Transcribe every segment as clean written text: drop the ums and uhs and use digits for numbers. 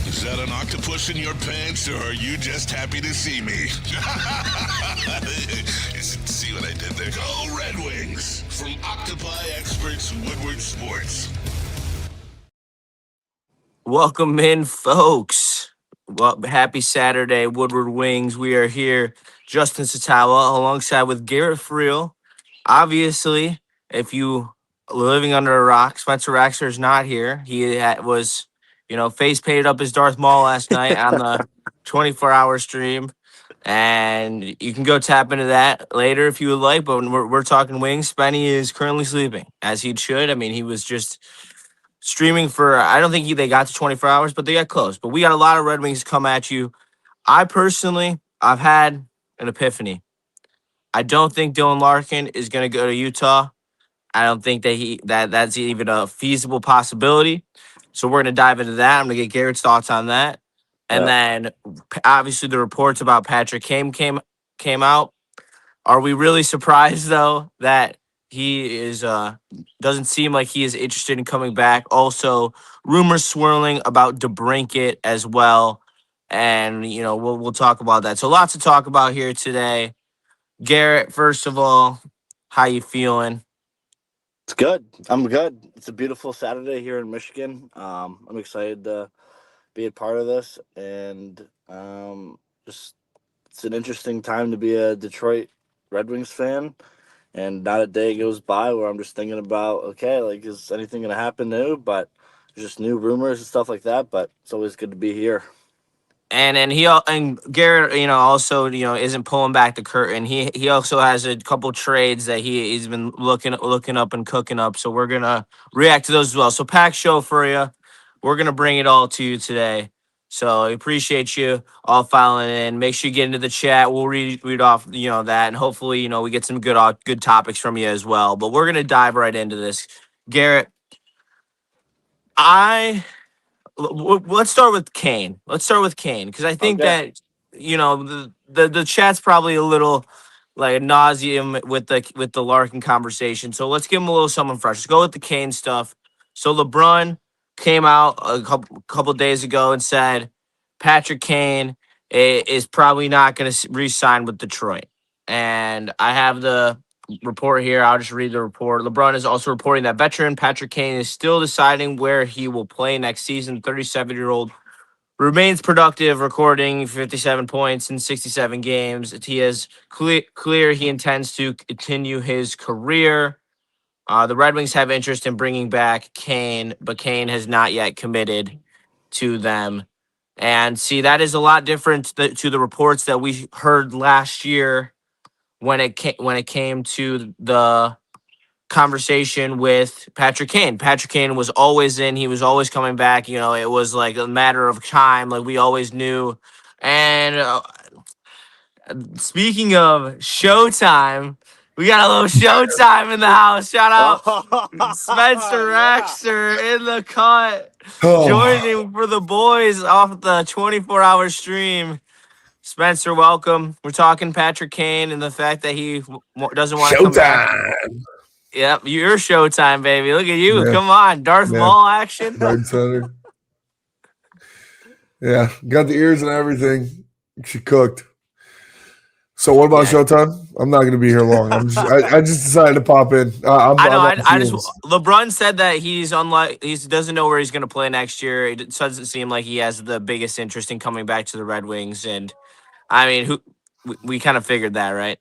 Is that an octopus in your pants, or are you just happy to see me? See what I did there? Go Red Wings! From Octopi Experts Woodward Sports. Welcome in, folks. Well, happy Saturday, Woodward Wings. We are here, Justin Satawa, alongside with Garrett Freel. Obviously, if you are living under a rock, Spencer Raxler is not here. He was, face painted up as Darth Maul last night on the 24-hour stream. And you can go tap into that later if you would like. But when we're talking wings, Spenny is currently sleeping, as he should. I mean, he was just streaming for, I don't think they got to 24 hours, but they got close. But we got a lot of Red Wings come at you. I've had an epiphany. I don't think Dylan Larkin is going to go to Utah. I don't think that's even a feasible possibility. So we're going to dive into that. I'm going to get Garrett's thoughts on that. And then obviously the reports about Parick Kane came out. Are we really surprised though that he is doesn't seem like he is interested in coming back? Also, rumors swirling about Debrincat as well, and we'll talk about that. So lots to talk about here today. Garrett, first of all, how you feeling? It's good. I'm good. It's a beautiful Saturday here in Michigan. I'm excited to be a part of this, and just it's an interesting time to be a Detroit Red Wings fan. And not a day goes by where I'm just thinking about, okay, like, is anything going to happen new? But there's just new rumors and stuff like that. But it's always good to be here. And Garrett, also isn't pulling back the curtain. He also has a couple trades that he's been looking up and cooking up. So we're gonna react to those as well. So packed show for you. We're gonna bring it all to you today. So I appreciate you all filing in. Make sure you get into the chat. We'll read off that, and hopefully we get some good topics from you as well. But we're gonna dive right into this, Garrett. Let's start with Kane. Because I think that the chat's probably a little like nauseum with the Larkin conversation. So let's give him a little something fresh. Let's go with the Kane stuff. So LeBron came out a couple days ago and said Parick Kane is probably not going to re-sign with Detroit. And I have the report here. I'll just read the report. LeBron is also reporting that veteran Parick Kane is still deciding where he will play next season. 37-year-old remains productive, recording 57 points in 67 games. He is clear he intends to continue his career. The Red Wings have interest in bringing back Kane, but Kane has not yet committed to them. And see, that is a lot different to the reports that we heard last year when it came to the conversation with Parick Kane. Parick Kane was always in. He was always coming back. It was like a matter of time. Like we always knew. And speaking of Showtime, we got a little Showtime in the house. Shout out Spencer Raxler in the cut. Joining for the boys off the 24-hour stream. Spencer, welcome. We're talking Parick Kane and the fact that he doesn't want to come back. Yep, your Showtime, baby. Look at you. Yeah. Come on, Darth Maul action. Right center. Yeah, got the ears and everything. She cooked. So what about Showtime? I'm not going to be here long. I just decided to pop in. LeBron said that he doesn't know where he's going to play next year. It doesn't seem like he has the biggest interest in coming back to the Red Wings. And I mean, we kind of figured that, right?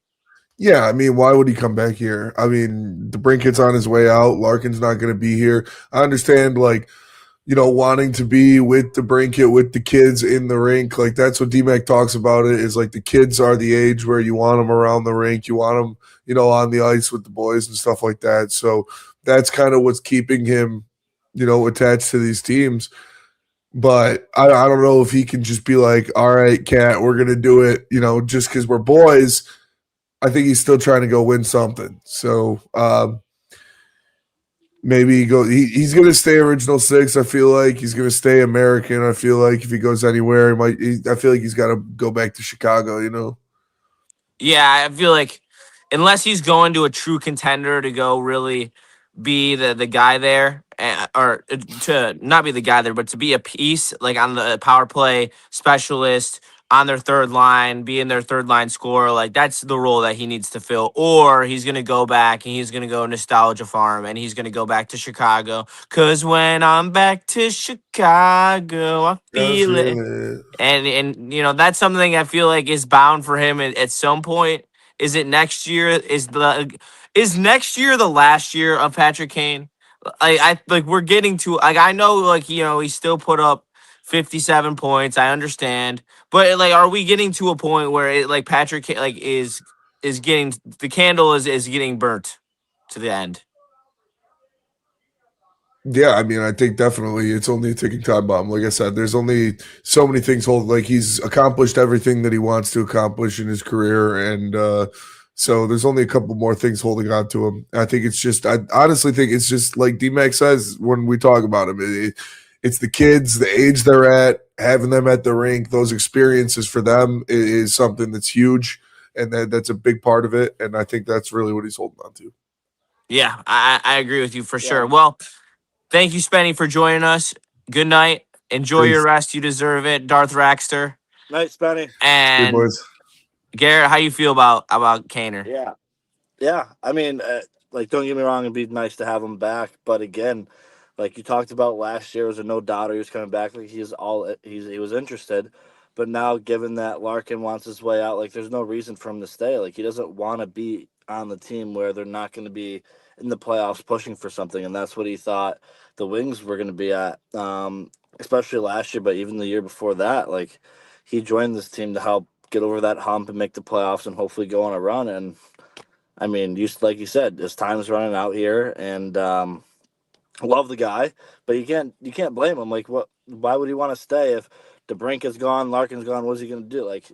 Yeah, I mean, why would he come back here? I mean, Debrincat's on his way out. Larkin's not going to be here. I understand, wanting to be with Debrincat, with the kids in the rink. Like, that's what D-Mac talks about it, is like the kids are the age where you want them around the rink. You want them, on the ice with the boys and stuff like that. So that's kind of what's keeping him, attached to these teams. But I don't know if he can just be like, all right, Cat, we're going to do it, just because we're boys. I think he's still trying to go win something. So maybe he's going to stay original six. I feel like he's going to stay American. I feel like if he goes anywhere, I feel like he's got to go back to Chicago, Yeah, I feel like unless he's going to a true contender to go really be the guy there, or to not be the guy there, but to be a piece like on the power play specialist on their third line, being their third line scorer. Like that's the role that he needs to fill. Or he's gonna go back and he's gonna go nostalgia farm and he's gonna go back to Chicago. Cause when I'm back to Chicago, I I feel feel it. it. And that's something I feel like is bound for him at some point. Is it next year? Is next year the last year of Patrick Kane? I like we're getting to like I know like he still put up 57 points. I understand, but like are we getting to a point where like Patrick is getting the candle is getting burnt to the end? Yeah, I mean, I think definitely it's only a ticking time bomb. Like I said, there's only so many things hold. Like he's accomplished everything that he wants to accomplish in his career, and so there's only a couple more things holding on to him. I think it's just, I honestly think it's just like D-Mac says when we talk about him. It's the kids, the age they're at, having them at the rink, those experiences for them is something that's huge, and that's a big part of it. And I think that's really what he's holding on to. Yeah, I agree with you for Yeah. sure. Well, thank you, Spenny, for joining us. Good night. Enjoy your Peace. rest. You deserve it, Darth Raxter. Night, Spenny. Hey, And boys. Garrett, how you feel about Kaner? Yeah. Yeah, I mean, like, don't get me wrong, it'd be nice to have him back, but again, like you talked about last year, was a no doubter he was coming back. Like he was interested, but now given that Larkin wants his way out, like there's no reason for him to stay. Like he doesn't want to be on the team where they're not going to be in the playoffs pushing for something, and that's what he thought the Wings were going to be at, especially last year, but even the year before that. Like he joined this team to help get over that hump and make the playoffs and hopefully go on a run. And I mean, like you said, his time's running out here, and love the guy, but you can't blame him. Like, what? Why would he want to stay if Debrincat's gone, Larkin's gone? What's he gonna do? Like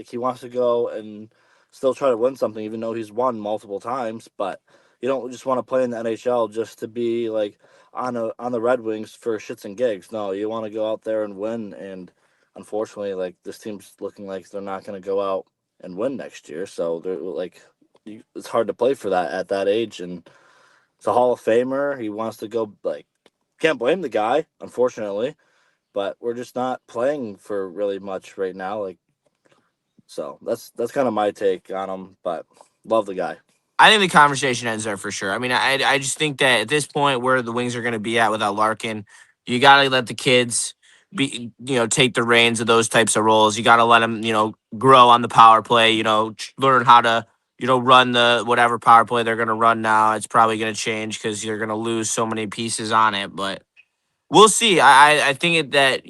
he wants to go and still try to win something, even though he's won multiple times. But you don't just want to play in the NHL just to be like on the Red Wings for shits and gigs. No, you want to go out there and win. And unfortunately, like this team's looking like they're not going to go out and win next year. So they're like, it's hard to play for that at that age. And it's a Hall of Famer. He wants to go. Like, can't blame the guy, unfortunately, but we're just not playing for really much right now. Like, so that's kind of my take on him. But love the guy. I think the conversation ends there for sure. I mean, I just think that at this point where the Wings are going to be at without Larkin, you got to let the kids take the reins of those types of roles. You got to let them, grow on the power play, learn how to, run the whatever power play they're going to run now. It's probably going to change because you're going to lose so many pieces on it, but we'll see. I think that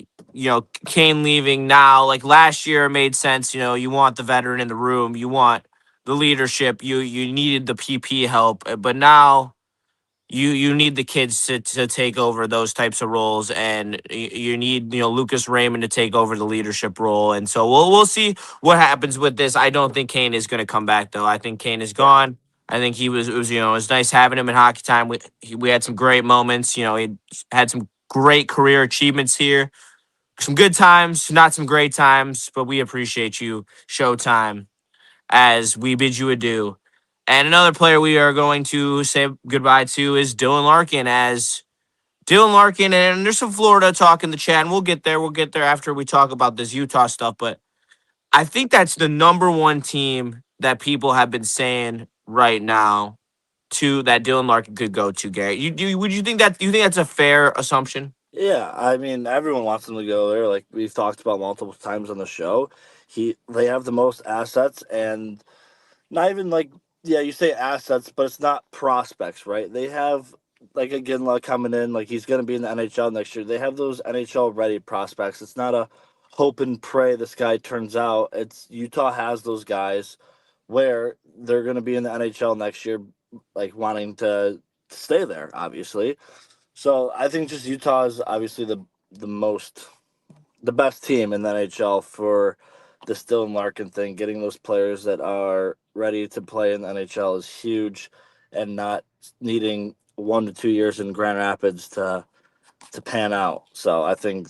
Kane leaving now, like last year, made sense. You want the veteran in the room, you want the leadership. You needed the PP help, but now you need the kids to take over those types of roles, and you need Lucas Raymond to take over the leadership role. And so we'll see what happens with this. I don't think Kane is going to come back though. I think Kane is Yeah. gone. I think it was nice having him in hockey time. We had some great moments. He had some great career achievements here. Some good times, not some great times, but we appreciate you, Showtime, as we bid you adieu. And another player we are going to say goodbye to is Dylan Larkin, as Dylan Larkin, and there's some Florida talk in the chat, and we'll get there. We'll get there after we talk about this Utah stuff. But I think that's the number one team that people have been saying right now to that Dylan Larkin could go to, Garrett. Would you think that? Do you think that's a fair assumption? Yeah, I mean, everyone wants him to go there. Like we've talked about multiple times on the show, they have the most assets, and not even like, yeah, you say assets, but it's not prospects, right? They have like a Ginla coming in, like he's going to be in the NHL next year. They have those NHL ready prospects. It's not a hope and pray this guy turns out. It's Utah has those guys where they're going to be in the NHL next year, like wanting to stay there, obviously. So I think just Utah is obviously the best team in the NHL for this Dylan Larkin thing. Getting those players that are ready to play in the NHL is huge, and not needing 1 to 2 years in Grand Rapids to pan out. So I think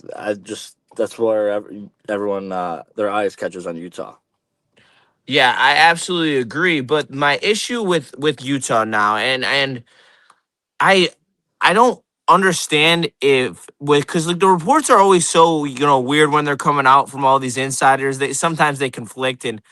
that's where everyone their eyes catches on Utah. Yeah, I absolutely agree. But my issue with Utah now, and I I don't understand if with because like the reports are always so weird when they're coming out from all these insiders. They sometimes they conflict, and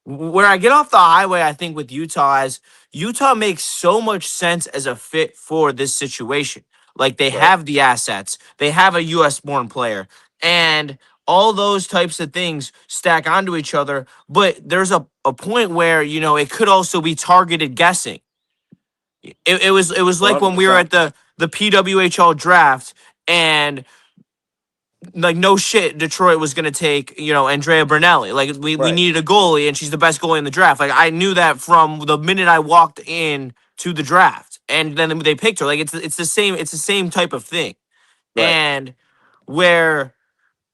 where I get off the highway, I think with Utah is Utah makes so much sense as a fit for this situation. Like they Right. have the assets, they have a U.S. born player, and all those types of things stack onto each other. But there's a point where it could also be targeted guessing. It was One like hundred when we were percent. at the PWHL draft and like no shit, Detroit was gonna take Andrea Bernelli. Like we Right. needed a goalie, and she's the best goalie in the draft. Like I knew that from the minute I walked in to the draft, and then they picked her. Like it's the same type of thing, Right. and where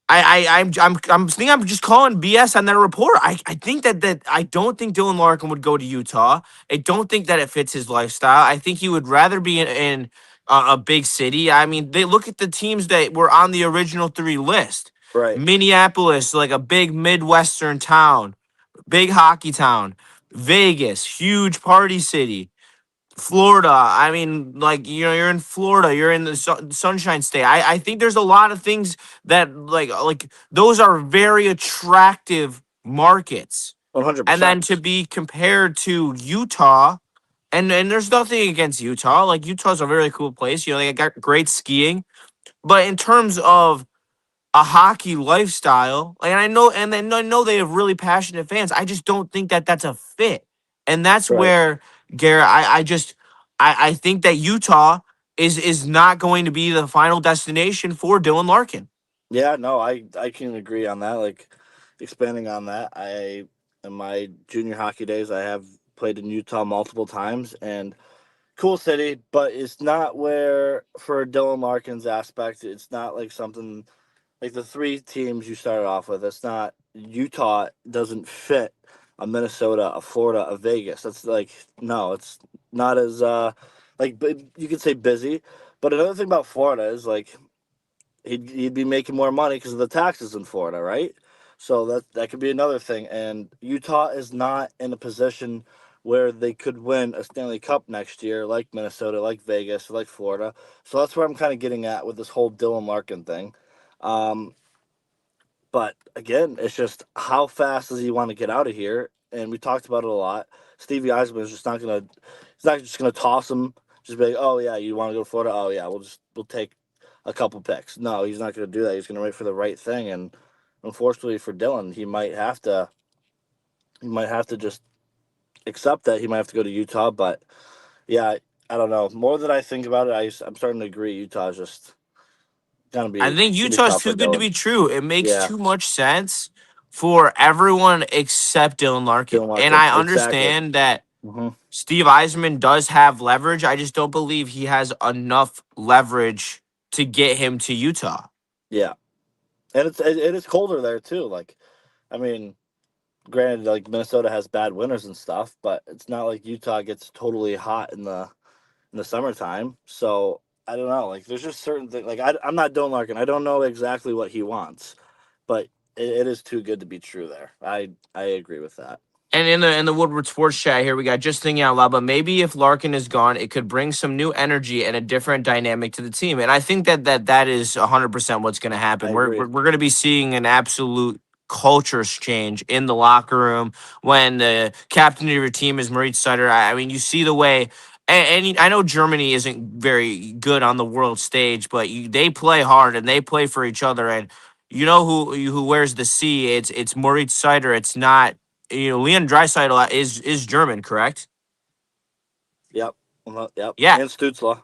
I'm think I'm just calling BS on that report. I think that I don't think Dylan Larkin would go to Utah. I don't think that it fits his lifestyle. I think he would rather be in a big city. I mean, they look at the teams that were on the original three list. Right. Minneapolis, like a big Midwestern town, big hockey town. Vegas, huge party city. Florida. I mean, like you're in Florida. You're in the Sunshine State. I think there's a lot of things that like those are very attractive markets, One hundred and then to percent. be compared to Utah, and there's nothing against Utah. Like Utah's a very cool place. They got great skiing, but in terms of a hockey lifestyle. Like, and I know they have really passionate fans. I just don't think that that's a fit, and that's Right. where Garrett. I think that Utah is not going to be the final destination for Dylan Larkin. Yeah. No, I can agree on that. Like expanding on that, in my junior hockey days, I have played in Utah multiple times, and cool city, but it's not where for Dylan Larkin's aspect. It's not like something like the three teams you started off with. It's not Utah doesn't fit a Minnesota, a Florida, a Vegas. That's like no, it's not as like you could say busy. But another thing about Florida is like he'd be making more money because of the taxes in Florida, right? So that could be another thing. And Utah is not in a position where they could win a Stanley Cup next year, like Minnesota, like Vegas, like Florida. So that's where I'm kind of getting at with this whole Dylan Larkin thing. Um, but again, it's just how fast does he want to get out of here? And we talked about it a lot. Stevie Eisman is just not gonna. He's not just gonna toss him. Just be like, oh yeah, you want to go to Florida? Oh yeah, we'll take a couple picks. No, he's not gonna do that. He's gonna wait for the right thing. And unfortunately for Dylan, he might have to. He might have to just accept that he might have to go to Utah. But yeah, I don't know. More than I think about it, I'm starting to agree. Utah's just gonna I be think gonna be Utah's tough for too good to Dylan. be true. It makes Yeah, too much sense for everyone except Dylan Larkin, Dylan and Larkin, I exactly. understand that Hmm. Steve Eisman does have leverage. I just don't believe he has enough leverage to get him to Utah. Yeah. And it is colder there too. Like, I mean, granted, like Minnesota has bad winters and stuff, but it's not like Utah gets totally hot in the summertime. So I don't know. Like, there's just certain things. Like, I'm not Dylan Larkin. I don't know exactly what he wants, but it is too good to be true. There, I agree with that. And in the Woodward Sports Chat here, we got just thinking out loud, but maybe if Larkin is gone, it could bring some new energy and a different dynamic to the team. And I think that is 100% what's going to I happen. We're agree. we're, we're going to be seeing an absolute culture change in the locker room when the captain of your team is Maurice Sutter. I mean, you see the way. And I know Germany isn't very good on the world stage, but they play hard and they play for each other. And you know who wears the C? It's Moritz Seider. It's not Leon Draisaitl is German, correct? Yep. Yep. Yeah, And Stutzla.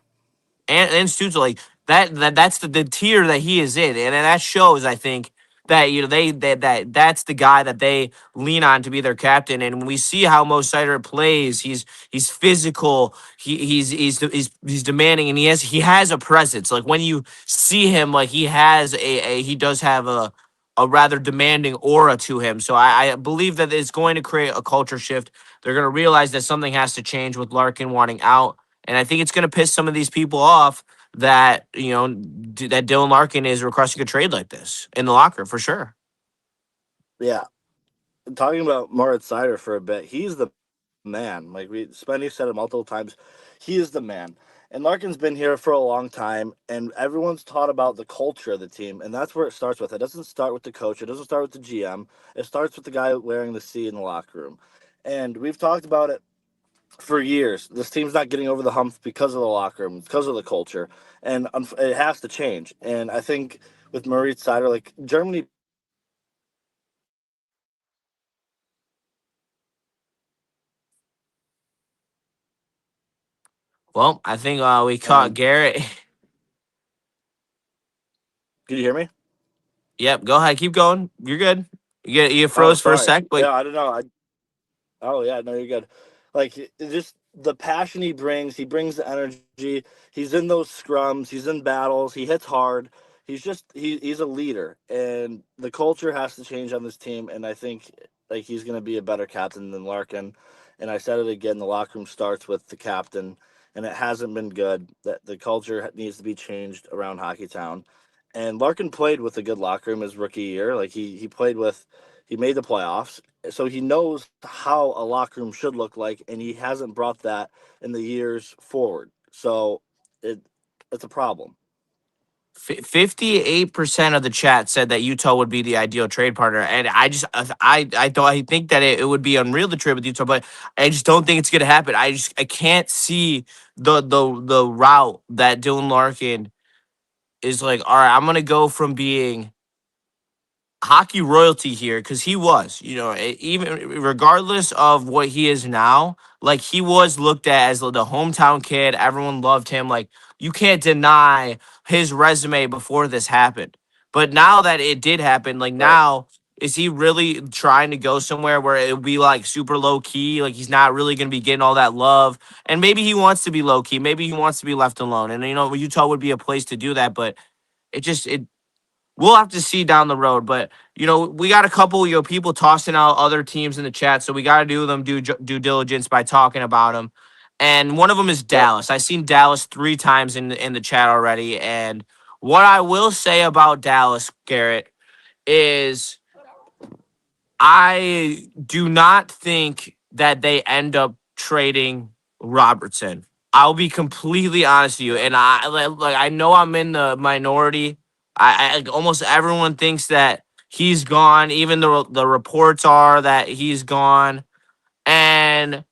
and Stutz like that's the tier that he is in, and that shows I think that that's the guy that they lean on to be their captain. And when we see how Mo Sider plays, he's physical, he's demanding, and he has a presence. Like when you see him, like he does have a rather demanding aura to him. So I believe that it's going to create a culture shift. They're going to realize that something has to change with Larkin wanting out. And I think it's going to piss some of these people off that that Dylan Larkin is requesting a trade like this in the locker for sure. Yeah. Talking about Moritz Seider for a bit, he's the man. Like Spenny said it multiple times, he is the man. And Larkin's been here for a long time, and everyone's taught about the culture of the team, and that's where it starts with. It doesn't start with the coach. It doesn't start with the GM. It starts with the guy wearing the C in the locker room. And we've talked about it for years. This team's not getting over the hump because of the locker room, because of the culture, and it has to change. And I think with Maurice Sider, like Germany. Well, I think we caught And Garrett. can you hear me? Yep, go ahead, keep going. You're good. You Oh, froze for a sorry. sec, but Yeah, I don't know. Oh yeah, no, you're good. Like just the passion he brings. He brings the energy. He's in those scrums. He's in battles. He hits hard. He's a leader, and the culture has to change on this team. And I think like he's going to be a better captain than Larkin. And I said it again: the locker room starts with the captain, and it hasn't been good. That the culture needs to be changed around Hockey Town. And Larkin played with a good locker room his rookie year. Like he played with, he made the playoffs, so he knows how a locker room should look like, and he hasn't brought that in the years forward. So it it's a problem. 58% of the chat said that Utah would be the ideal trade partner, and I think that it would be unreal to trade with Utah, but I just don't think it's gonna happen. I can't see the route that Dylan Larkin is like. All right, I'm gonna go from being hockey royalty here because he was, even regardless of what he is now, like he was looked at as the hometown kid. Everyone loved him. Like you can't deny his resume before this happened. But now that it did happen, like Right. now, is he really trying to go somewhere where it'll be like super low key? Like he's not really going to be getting all that love. And maybe he wants to be low key. Maybe he wants to be left alone. And, Utah would be a place to do that. But it we'll have to see down the road. But we got a couple people tossing out other teams in the chat, so we got to do them due diligence by talking about them. And one of them is Yep. Dallas. I've seen Dallas 3 times in the chat already. And what I will say about Dallas, Garrett, is I do not think that they end up trading Robertson. I'll be completely honest with you, Yeah. and I know I'm in the minority. Almost everyone thinks that he's gone. Even the reports are that he's gone, and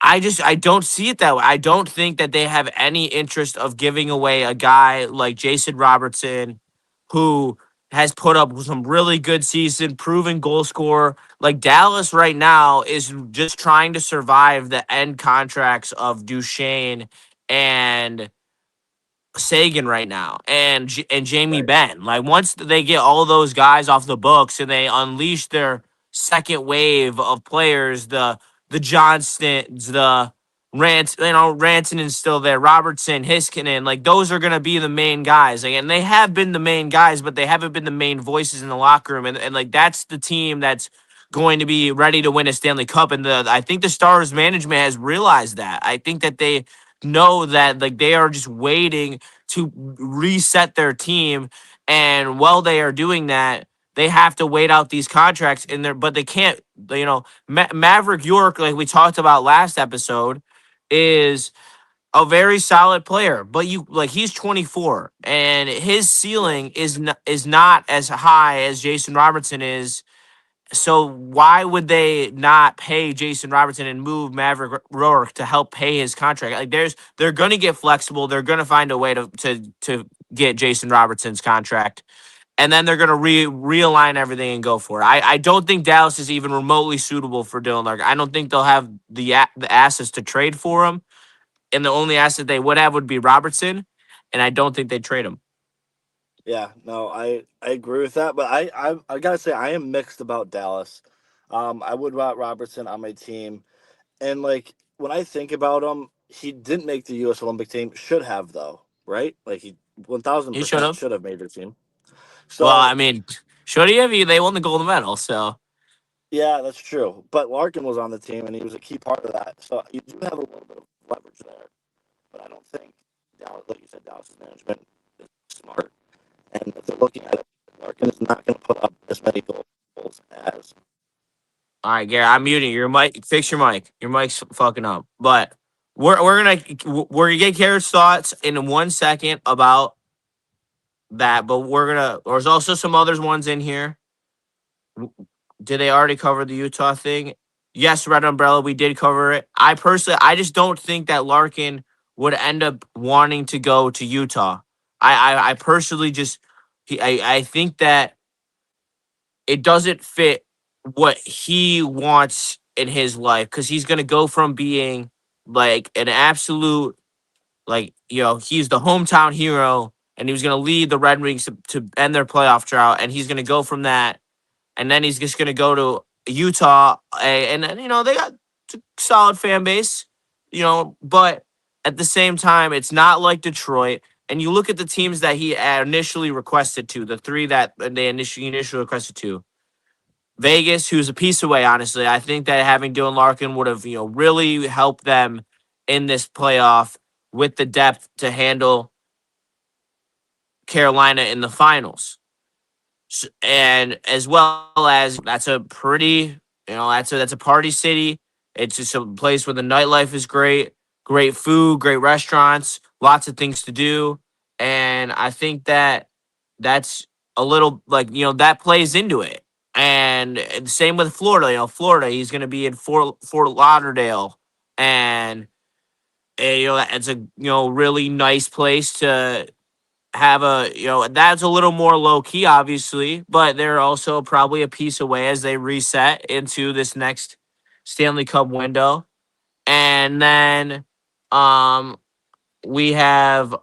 I don't see it that way. I don't think that they have any interest of giving away a guy like Jason Robertson, who has put up some really good season, proven goal scorer. Like Dallas right now is just trying to survive the end contracts of Duchesne and Sagan right now, and Jamie Right. Benn. Like once they get all those guys off the books and they unleash their second wave of players, the Johnstons, the Rantanen's still there, Robertson, Hiskinen, like those are gonna be the main guys. Like, and they have been the main guys, but they haven't been the main voices in the locker room. And like that's the team that's going to be ready to win a Stanley Cup. And I think the Stars management has realized that. I think that they know that like they are just waiting to reset their team, and while they are doing that, they have to wait out these contracts in there, but they can't. Maverick York, like we talked about last episode, is a very solid player, but he's 24 and his Yeah. ceiling is not as high as Jason Robertson is. So why would they not pay Jason Robertson and move Maverick Rourke to help pay his contract? Like they're gonna get flexible. They're gonna find a way to get Jason Robertson's contract, and then they're gonna realign everything and go for it. I don't think Dallas is even remotely suitable for Dylan Larkin. I don't think they'll have the assets to trade for him, and the only asset they would have would be Robertson, and I don't think they'd trade him. Yeah. No, I agree with that, but I gotta say I am mixed about Dallas. I would want Robertson on my team, and like when I think about him, he didn't make the U.S. Olympic team. Should have though, right? Like he one thousand He should percent have. should have made the team. Well, So I mean, should he have? They won the gold medal, so. yeah, that's true. But Larkin was on the team, and he was a key part of that. So you do have a little bit of leverage there. But I don't think Dallas, like you said, Dallas's management is smart. And if they're looking at it, Larkin is not going to put up as many goals as. All right, Gary, I'm muting your mic. Fix your mic. Your mic's fucking up. But we're gonna get Garrett's thoughts in 1 second about that, but there's also some others ones in here. Did they already cover the Utah thing? Yes, Red Umbrella, we did cover it. I just don't think that Larkin would end up wanting to go to Utah. I personally just, I think that it doesn't fit what he wants in his life because he's gonna go from being like an absolute, like, he's the hometown hero and he was gonna lead the Red Wings to end their playoff drought, and he's gonna go from that, and then he's just going to go to Utah, and then they got a solid fan base, but at the same time, it's not like Detroit. And you look at the teams that he initially requested to, the three that they initially requested to. Vegas, who's a piece away, honestly. I think that having Dylan Larkin would have, really helped them in this playoff with the depth to handle Carolina in the finals. And as well as that's a pretty, that's a party city. It's just a place where the nightlife is great, great food, great restaurants, lots of things to do. And I think that that's a little like, that plays into it. And same with Florida. Florida, he's going to be in Fort Lauderdale, and it's a really nice place to have that's a little more low key, obviously, but they're also probably a piece away as they reset into this next Stanley Cup window. And then we have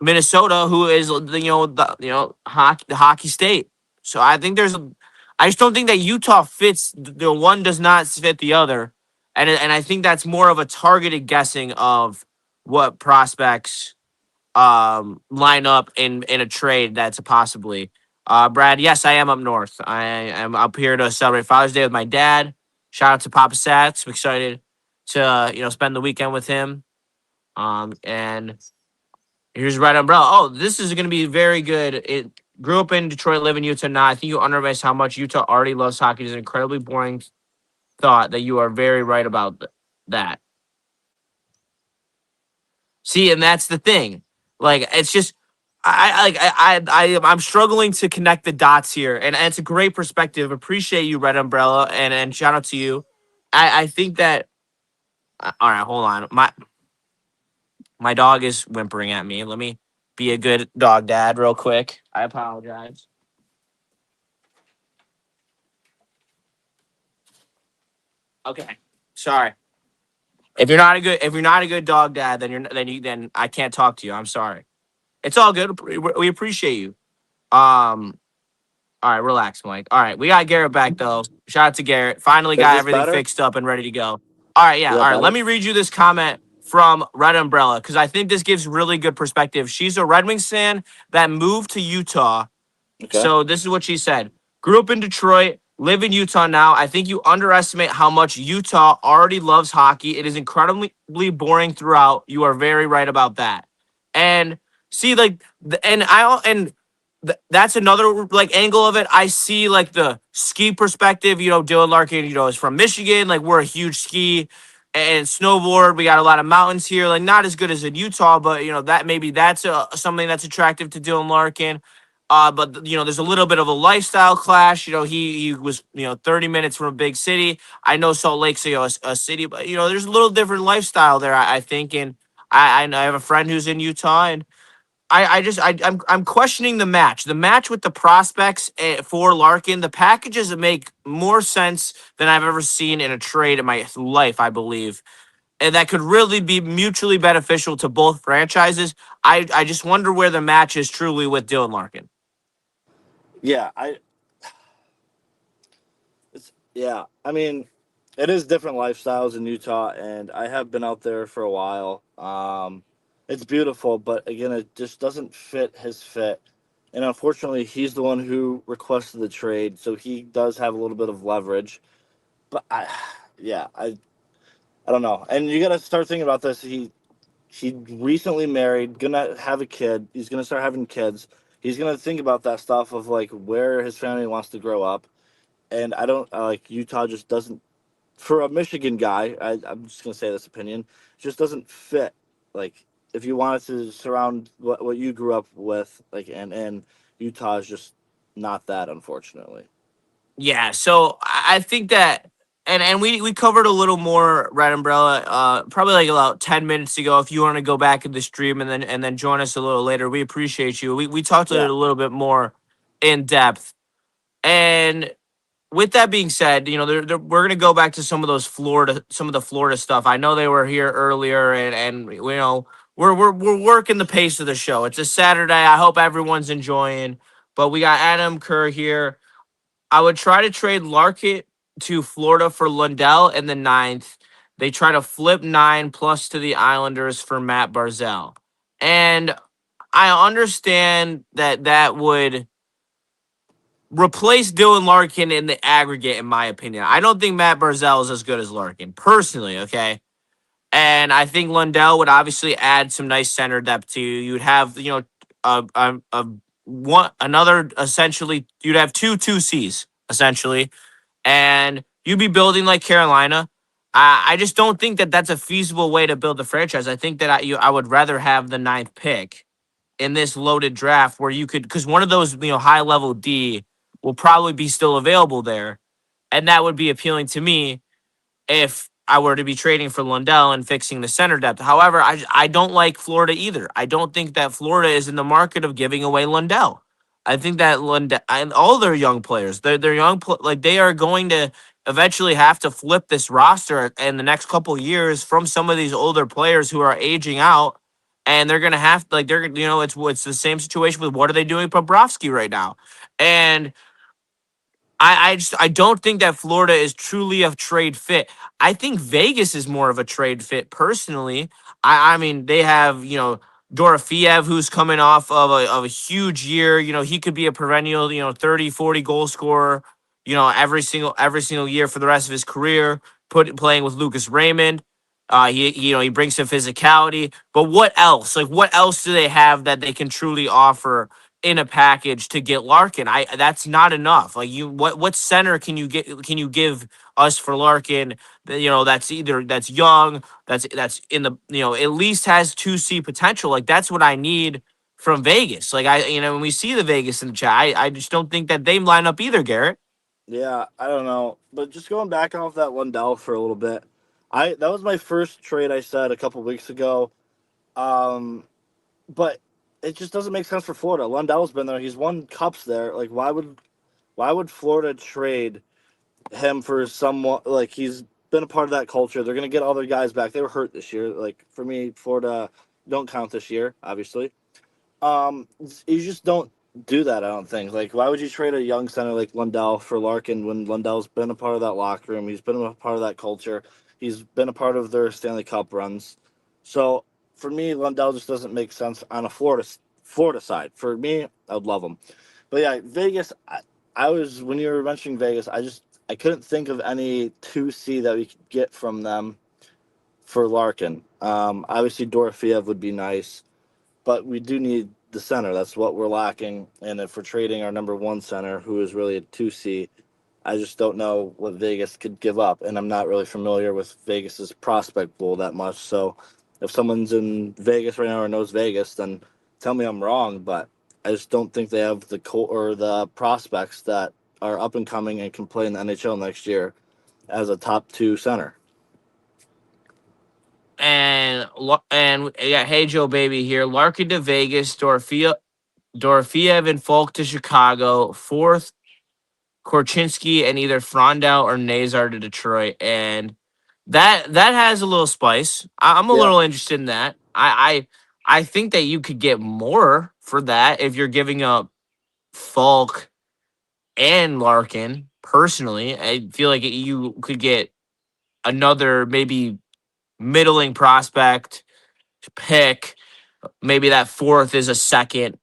Minnesota, who is the hockey state. So I just don't think that Utah fits. The one does not fit the other, and I think that's more of a targeted guessing of what prospects line up in a trade that's a possibly. Brad, yes, I am up north. I am up here to celebrate Father's Day with my dad. Shout out to Papa Sats. I'm excited to spend the weekend with him. And here's Red Umbrella. Oh, this is going to be very good. It grew up in Detroit, live in Utah now. I think you underestimate how much Utah already loves hockey. It's an incredibly boring thought that you are very right about that. See, and that's the thing. Like, it's just I'm struggling to connect the dots here, and it's a great perspective. Appreciate you, Red Umbrella, and shout out to you. I think that. All right, hold on. My dog is whimpering at me. Let me be a good dog dad real quick. I apologize. Okay, sorry. If you're not a good dog dad, then I can't talk to you. I'm sorry. It's all good. We appreciate you. All right, relax, Mike. All right, we got Garrett back though. Shout out to Garrett. Finally Is got this everything better? fixed up and ready to go. All right, yeah. Is All that right, let better? me read you this comment from Red Umbrella because I think this gives really good perspective. She's a Red Wings fan that moved to Utah. Okay. So this is what she said. Grew up in Detroit, live in Utah now. I think you underestimate how much Utah already loves hockey. It is incredibly boring throughout. You are very right about that. And see, like, that's another like angle of it. I see like the ski perspective. Dylan Larkin, is from Michigan. Like, we're a huge ski and snowboard. We got a lot of mountains here. Like, not as good as in Utah, but that maybe that's something that's attractive to Dylan Larkin. But there's a little bit of a lifestyle clash. He was 30 minutes from a big city. I know Salt Lake's a city, but there's a little different lifestyle there. I think, and I have a friend who's in Utah, and I'm questioning the match with the prospects for Larkin. The packages make more sense than I've ever seen in a trade in my life, I believe, and that could really be mutually beneficial to both franchises. I just wonder where the match is truly with Dylan Larkin. Yeah, I mean, it is different lifestyles in Utah, and I have been out there for a while. It's beautiful, but again, it just doesn't fit his fit. And unfortunately, he's the one who requested the trade, so he does have a little bit of leverage. But yeah, I don't know. And you got to start thinking about this. He recently married, gonna have a kid. He's gonna start having kids. He's gonna think about that stuff of like where his family wants to grow up. And I don't like Utah just doesn't for a Michigan guy, I'm just gonna say this opinion, just doesn't fit. Like if you wanted to surround what you grew up with, like and Utah is just not that, unfortunately. Yeah, so I think that, and we covered a little more Red Umbrella, probably like about 10 minutes ago. If you want to go back in the stream and then join us a little later, we appreciate you. We talked Yeah, a little bit more in depth, and with that being said, we're gonna go back to some of the Florida stuff. I know they were here earlier, and we're working the pace of the show. It's a Saturday. I hope everyone's enjoying. But we got Adam Kerr here. I would try to trade Larkin to Florida for Lundell in the ninth. They try to flip 9+ to the Islanders for Matt Barzell. And I understand that that would replace Dylan Larkin in the aggregate, in my opinion. I don't think Matt Barzell is as good as Larkin, personally, okay? And I think Lundell would obviously add some nice center depth to you. You'd have, another, essentially, you'd have two C's, essentially, and you'd be building like Carolina. I just don't think that that's a feasible way to build the franchise. I think that I would rather have the ninth pick in this loaded draft where you could, because one of those high level D will probably be still available there, and that would be appealing to me if I were to be trading for Lundell and fixing the center depth. However, I don't like Florida either. I don't think that Florida is in the market of giving away Lundell. I think that Lundell and all their young players, they're young, like they are going to eventually have to flip this roster in the next couple of years from some of these older players who are aging out, and they're gonna have like they're it's the same situation with what are they doing with Bobrovsky right now, and I don't think that Florida is truly a trade fit. I think Vegas is more of a trade fit personally. I mean they have, Dorofiev, who's coming off of a huge year. He could be a perennial, 30, 40 goal scorer, every single year for the rest of his career, playing with Lucas Raymond. He brings some physicality. But what else? Like what else do they have that they can truly offer in a package to get Larkin? That's not enough. Like what center can you give us for Larkin? That's young, that's in the at least has 2C potential. Like that's what I need from Vegas. Like when we see the Vegas in the chat, I just don't think that they line up either, Garrett. yeah, I don't know, but just going back off that Lundell for a little bit, that was my first trade I said a couple weeks ago. Um, but it just doesn't make sense for Florida. Lundell's been there; he's won cups there. Like, why would Florida trade him for someone like he's been a part of that culture? They're gonna get all their guys back. They were hurt this year. Like for me, Florida don't count this year, obviously. You just don't do that. I don't think. Like, why would you trade a young center like Lundell for Larkin when Lundell's been a part of that locker room? He's been a part of that culture. He's been a part of their Stanley Cup runs. So for me, Lundell just doesn't make sense on a Florida side. For me, I would love him. But yeah, Vegas. I was when you were mentioning Vegas. I couldn't think of any 2C that we could get from them for Larkin. Obviously Dorofiev would be nice, but we do need the center. That's what we're lacking. And if we're trading our number one center, who is really a 2C, I just don't know what Vegas could give up. And I'm not really familiar with Vegas's prospect pool that much. So if someone's in Vegas right now or knows Vegas, then tell me I'm wrong. But I just don't think they have the prospects that are up and coming and can play in the NHL next year as a top two center. And yeah, hey Joe baby here. Larkin to Vegas, Dorofiev and Falk to Chicago, fourth Korchinski and either Frondell or Nazar to Detroit, and that has a little spice. I'm a Yeah. little interested in that. I think that you could get more for that if you're giving up Falk and Larkin. Personally, I feel like you could get another maybe middling prospect pick. Maybe that fourth is a second.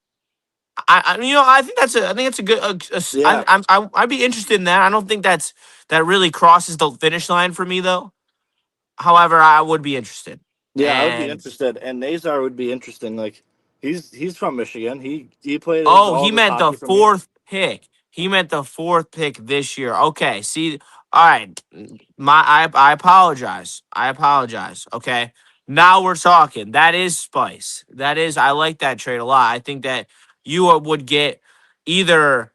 I think that's a good. Yeah. I'd be interested in that. I don't think that really crosses the finish line for me though. However, I would be interested. Yeah, I would be And interested. And Nazar would be interesting. Like he's from Michigan. He played oh, all he of his meant the hockey for me. fourth pick. He meant the fourth pick this year. Okay, see, All right. I apologize. I apologize. Okay. Now we're talking. That is spice. I like that trade a lot. I think that you would get either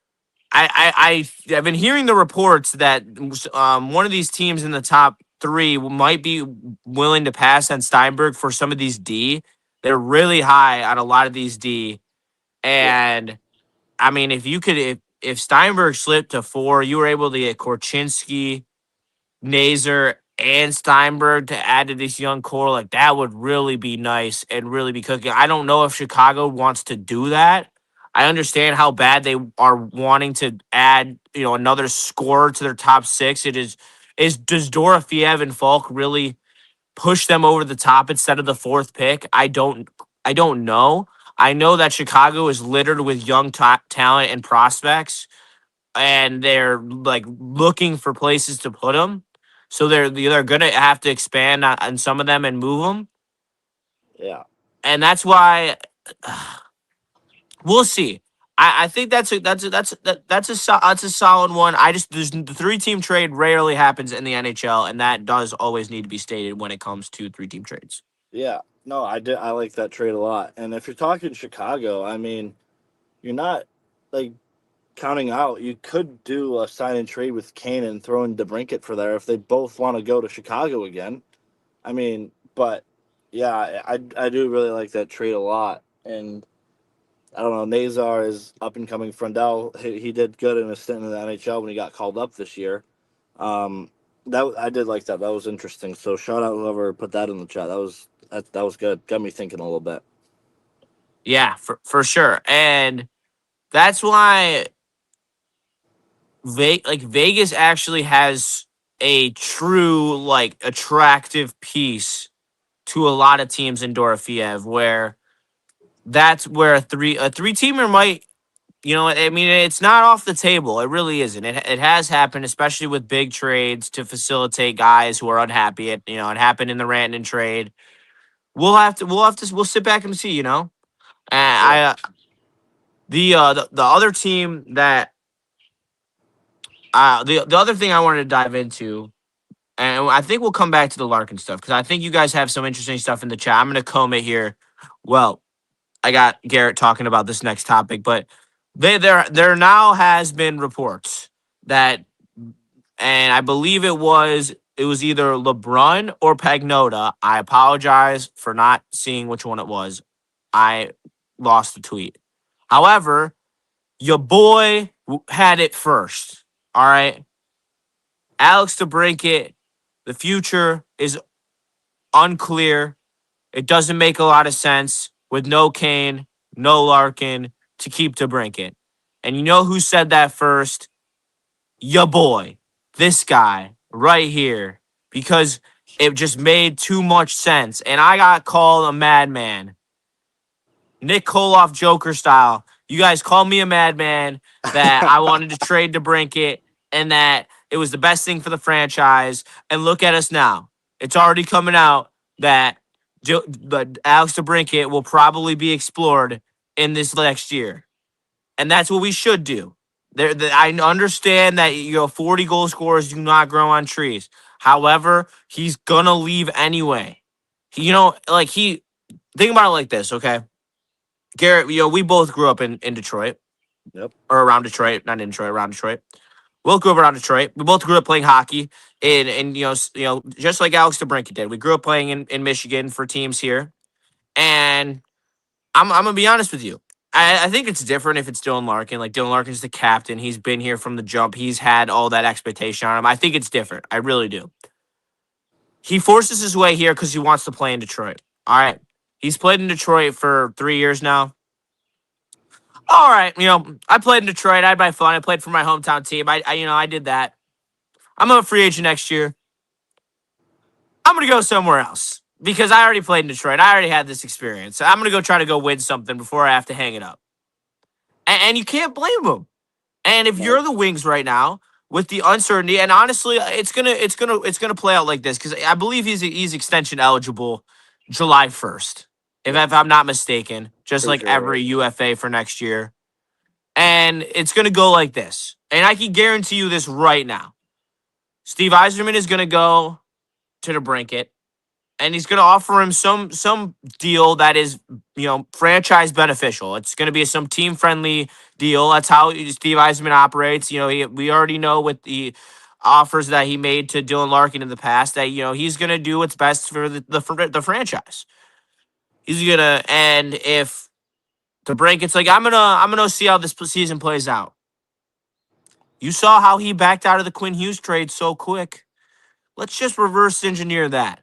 I've been hearing the reports that one of these teams in the top three might be willing to pass on Steinberg for some of these D. They're really high on a lot of these D. Yeah, And I mean, if Steinberg slipped to 4, you were able to get Korchinski, Nazer, and Steinberg to add to this young core, like that would really be nice and really be cooking. I don't know if Chicago wants to do that. I understand how bad they are wanting to add, another scorer to their top 6. Does Dorofiev and Falk really push them over the top instead of the 4th pick? I don't know. I know that Chicago is littered with young talent and prospects, and they're like looking for places to put them. So they're gonna have to expand on some of them and move them, yeah, and that's why we'll see. I think that's a solid one. There's the 3-team trade rarely happens in the NHL, and that does always need to be stated when it comes to 3-team trades. yeah. No, I like that trade a lot. And if you're talking Chicago, I mean, you're not like counting out. You could do a sign and trade with Kane and throw in Debrincat for there if they both want to go to Chicago again. I mean, but yeah, I do really like that trade a lot. And I don't know, Nazar is up and coming Frendel. He did good in a stint in the NHL when he got called up this year. Um, that I did like that. That was interesting. So shout out whoever put that in the chat. That was good. Got me thinking a little bit. Yeah, for sure, and that's why Vegas actually has a true like attractive piece to a lot of teams in Dorofiev, where that's where a three teamer might, I mean, it's not off the table. It really isn't. It has happened, especially with big trades to facilitate guys who are unhappy. It happened in the Rantanen trade. We'll sit back and see. Yeah. I the other team that the other thing I wanted to dive into. And I think we'll come back to the Larkin stuff because I think you guys have some interesting stuff in the chat. I'm going to comb it here. Well, I got Garrett talking about this next topic, but there now has been reports that, and I believe it was either LeBrun or Pagnota. I apologize for not seeing which one it was. I lost the tweet. However, your boy had it first. All right, Alex Debrincat. The future is unclear. It doesn't make a lot of sense with no Kane, no Larkin to keep DeBrincat. And you know who said that first? Ya boy. This guy right here. Because it just made too much sense. And I got called a madman. Nick Koloff Joker style. You guys called me a madman that I wanted to trade DeBrincat and that it was the best thing for the franchise. And look at us now. It's already coming out that Alex DeBrincat will probably be explored in this next year. And that's what we should do. I understand that 40 goal scorers do not grow on trees. However, he's gonna leave anyway. Think about it like this, okay? Garrett, we both grew up in Detroit. Yep. Or around Detroit, not in Detroit, around Detroit. We'll grew up around Detroit. We both grew up playing hockey, and just like Alex DeBrincat did. We grew up playing in Michigan for teams here, and I'm gonna be honest with you. I think it's different if it's Dylan Larkin. Like Dylan Larkin's the captain. He's been here from the jump. He's had all that expectation on him. I think it's different. I really do. He forces his way here because he wants to play in Detroit. All right. He's played in Detroit for 3 years now. All right, I played in Detroit. I had my fun. I played for my hometown team. I did that. I'm a free agent next year. I'm gonna go somewhere else because I already played in Detroit. I already had this experience. So I'm gonna go try to go win something before I have to hang it up. And you can't blame him. And if No. you're the Wings right now with the uncertainty, and honestly, it's gonna play out like this because I believe he's extension eligible July 1st, if I'm not mistaken. Just Pretty like sure, every right? UFA for next year. And it's going to go like this. And I can guarantee you this right now. Steve Yzerman is going to go to the Brinket, and he's going to offer him some deal that is, franchise beneficial. It's going to be some team friendly deal. That's how Steve Yzerman operates. We already know with the offers that he made to Dylan Larkin in the past that he's going to do what's best for the franchise. He's gonna, and if the Brinket's like, I'm gonna see how this season plays out. You saw how he backed out of the Quinn Hughes trade so quick. Let's just reverse engineer that.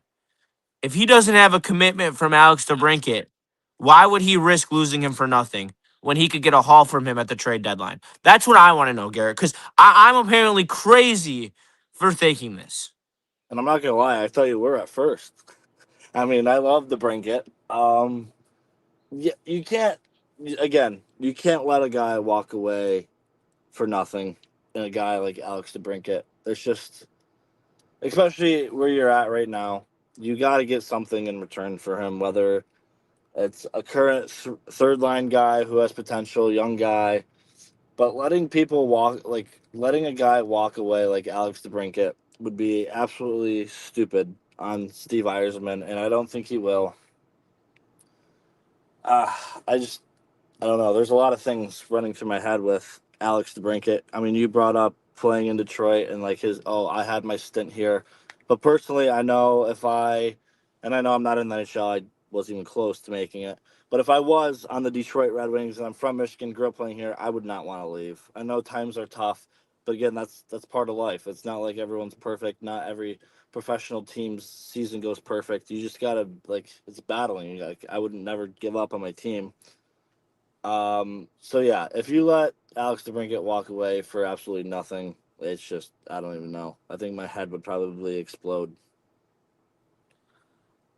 If he doesn't have a commitment from Alex Debrincat, why would he risk losing him for nothing when he could get a haul from him at the trade deadline? That's what I want to know, Garrett, because I'm apparently crazy for thinking this. And I'm not gonna lie, I thought you were at first. I mean, I love the Brinket. Yeah, you can't. Again, you can't let a guy walk away for nothing. And a guy like Alex Debrincat, there's just, especially where you're at right now, you got to get something in return for him. Whether it's a current third line guy who has potential, young guy, but letting a guy walk away like Alex Debrincat would be absolutely stupid on Steve Yzerman, and I don't think he will. Uh, I just I don't know. There's a lot of things running through my head with Alex Debrincat. I mean, you brought up playing in Detroit and like I had my stint here. But personally, and I know I'm not in the NHL, I wasn't even close to making it. But if I was on the Detroit Red Wings and I'm from Michigan, grew up playing here, I would not want to leave. I know times are tough, but again, that's part of life. It's not like everyone's perfect. Not every professional team's season goes perfect. You just gotta it's battling. Like I would never give up on my team. So yeah, if you let Alex Debrincat walk away for absolutely nothing, it's just I don't even know. I think my head would probably explode.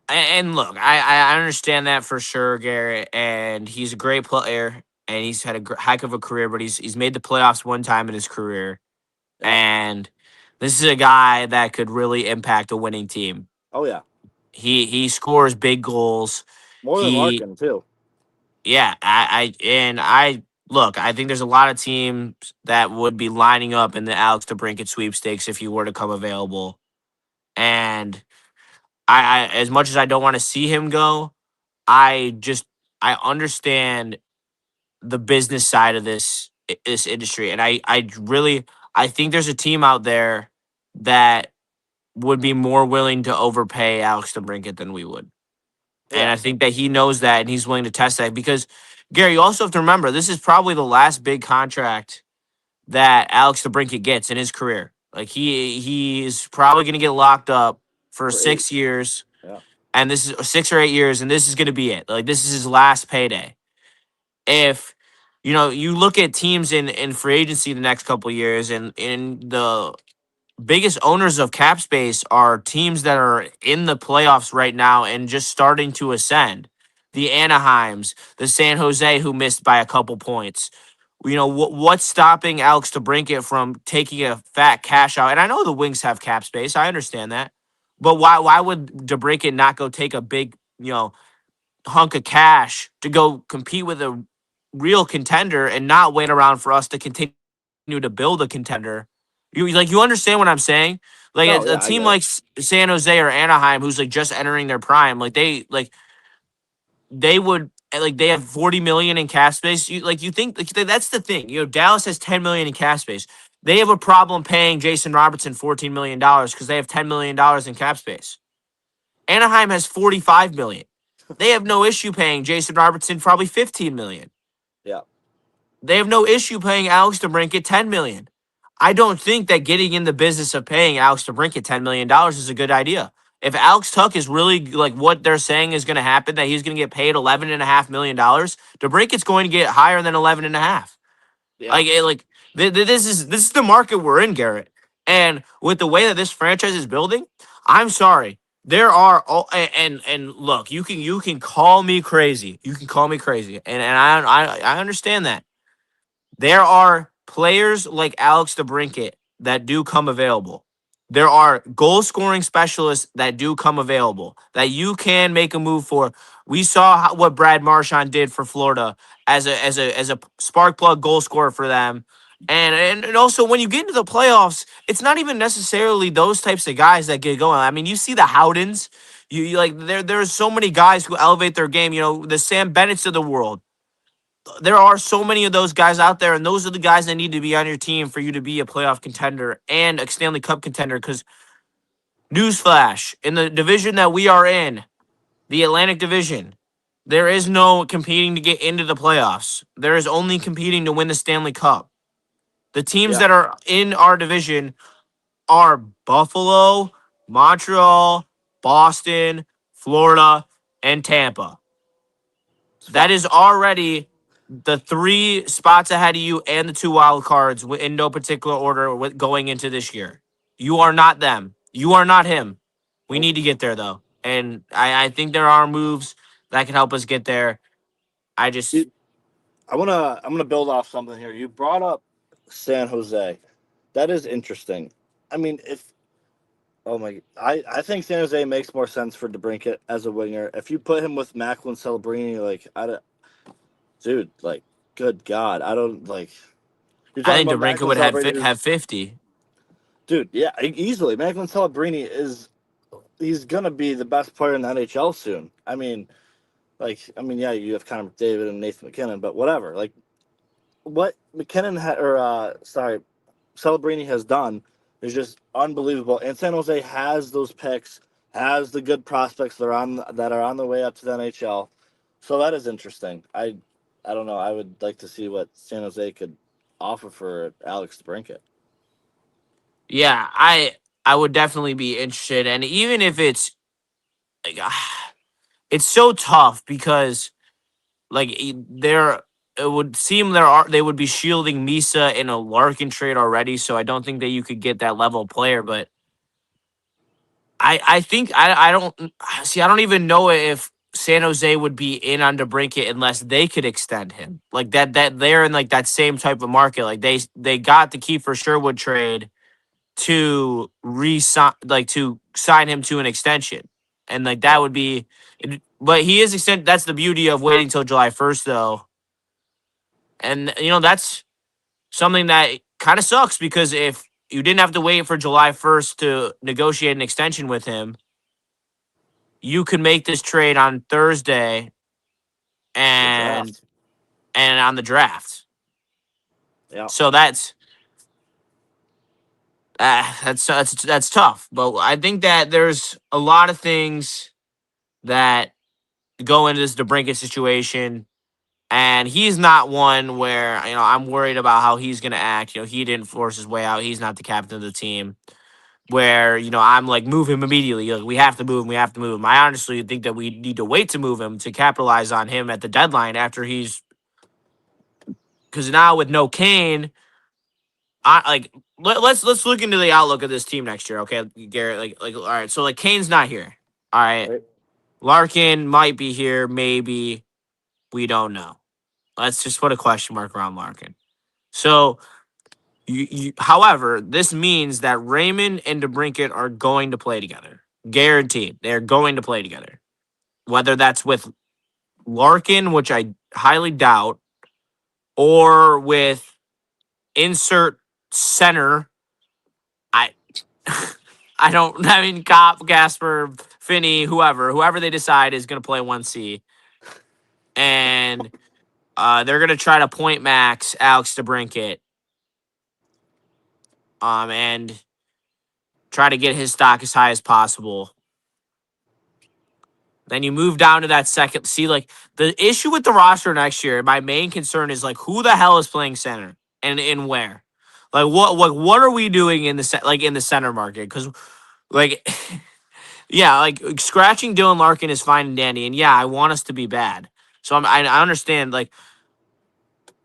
And look, I understand that for sure, Garrett. And he's a great player, and he's had a heck of a career. But he's made the playoffs one time in his career, Yeah. and this is a guy that could really impact a winning team. Oh yeah. He scores big goals. More than He Larkin too. Yeah, I look. I think there's a lot of teams that would be lining up in the Alex DeBrincat sweepstakes if he were to come available. And I as much as I don't want to see him go, I just I understand the business side of this industry, and I think there's a team out there that would be more willing to overpay Alex DeBrincat than we would. And Yeah. I think that he knows that and he's willing to test that because, Gary, you also have to remember this is probably the last big contract that Alex DeBrincat gets in his career. Like he is probably going to get locked up for For 8. 6 years, Yeah. and this is 6 or 8 years, and this is going to be it. Like this is his last payday. If you look at teams in free agency the next couple of years, and in the biggest owners of cap space are teams that are in the playoffs right now and just starting to ascend. The Anaheims, the San Jose, who missed by a couple points. What's stopping Alex DeBrincat from taking a fat cash out? And I know the Wings have cap space. I understand that. But why would DeBrincat not go take a big, hunk of cash to go compete with a real contender and not wait around for us to continue to build a contender? You understand what I'm saying? Like No, a yeah, I team get it. like San Jose or Anaheim, who's like just entering their prime, they would they have 40 million in cap space. You think that's the thing. Dallas has 10 million in cap space. They have a problem paying Jason Robertson $14 million because they have $10 million in cap space. Anaheim has 45 million. They have no issue paying Jason Robertson probably 15 million. Yeah. They have no issue paying Alex DeBrincat 10 million. I don't think that getting in the business of paying Alex DeBrincat $10 million is a good idea. If Alex Tuck is really like what they're saying is going to happen, that he's going to get paid $11.5 million, DeBrincat's going to get higher than 11.5. Yeah. This is the market we're in, Garrett. And with the way that this franchise is building, I'm sorry. There are and look, you can call me crazy. You can call me crazy. And I understand that. There are players like Alex DeBrincat that do come available. There are goal scoring specialists that do come available that you can make a move for. We saw what Brad Marchand did for Florida as a spark plug goal scorer for them, And also when you get into the playoffs, it's not even necessarily those types of guys that get going. I mean, you see the Howdens. You like there's so many guys who elevate their game. You know, the Sam Bennett's of the world. There are so many of those guys out there, and those are the guys that need to be on your team for you to be a playoff contender and a Stanley Cup contender. Because newsflash, in the division that we are in, the Atlantic Division, there is no competing to get into the playoffs. There is only competing to win the Stanley Cup. The teams Yeah, that are in our division are Buffalo, Montreal, Boston, Florida, and Tampa. it's That fine. is already the 3 spots ahead of you and the 2 wild cards in no particular order going into this year. You are not them. You are not him. We Nope. need to get there though, and I think there are moves that can help us get there. I just You, I'm gonna build off something here. You brought up San Jose. That is interesting. I mean, if oh my, I think San Jose makes more sense for DeBrincat as a winger. If you put him with Macklin Celebrini, like I don't, dude, like good God, I don't like. You're I talking think about DeBrincat Macklin would Celebrini, have who's 50. dude, yeah, easily. Macklin Celebrini is he's gonna be the best player in the NHL soon. Yeah, you have Connor McDavid and Nathan McKinnon, but whatever. Like what McKinnon Celebrini has done is just unbelievable. And San Jose has those picks, has the good prospects that are on the way up to the NHL. So that is interesting. I don't know. I would like to see what San Jose could offer for Alex Debrincat. Yeah, I would definitely be interested, and even if it's like, it's so tough because like there it would seem they would be shielding Misa in a Larkin trade already, so I don't think that you could get that level of player. But I think I don't see. I don't even know if San Jose would be in on DeBrincat unless they could extend him like that they're in like that same type of market. Like they got the Kiefer Sherwood trade to resign, like to sign him to an extension, and like that Yeah, would be. But he is extended. That's the beauty of waiting till July 1st, though, and that's something that kind of sucks because if you didn't have to wait for July 1st to negotiate an extension with him, you could make this trade on Thursday to the and draft. on the draft. Yeah, So that's tough. But I think that there's a lot of things that go into this DeBrincat situation, and he's not one where I'm worried about how he's going to act. He didn't force his way out. He's not the captain of the team. Where I'm like move him immediately. Like, we have to move him. We have to move him. I honestly think that we need to wait to move him to capitalize on him at the deadline after he's because now with no Kane, I like let's look into the outlook of this team next year. Okay, Garrett. Like all right. So like Kane's not here. All right. right. Larkin might be here. Maybe we don't know. Let's just put a question mark around Larkin. So, however, this means that Raymond and DeBrincat are going to play together. Guaranteed. They're going to play together. Whether that's with Larkin, which I highly doubt, or with insert center. I I don't I mean Cop, Gasper, Finney, whoever they decide is going to play 1C. And they're going to try to point max Alex DeBrincat and try to get his stock as high as possible. Then you move down to that second. See, like the issue with the roster next year, my main concern is like who the hell is playing center and in where? Like what are we doing in in the center market? Because like yeah, like scratching Dylan Larkin is fine and dandy, and yeah, I want us to be bad. So I understand like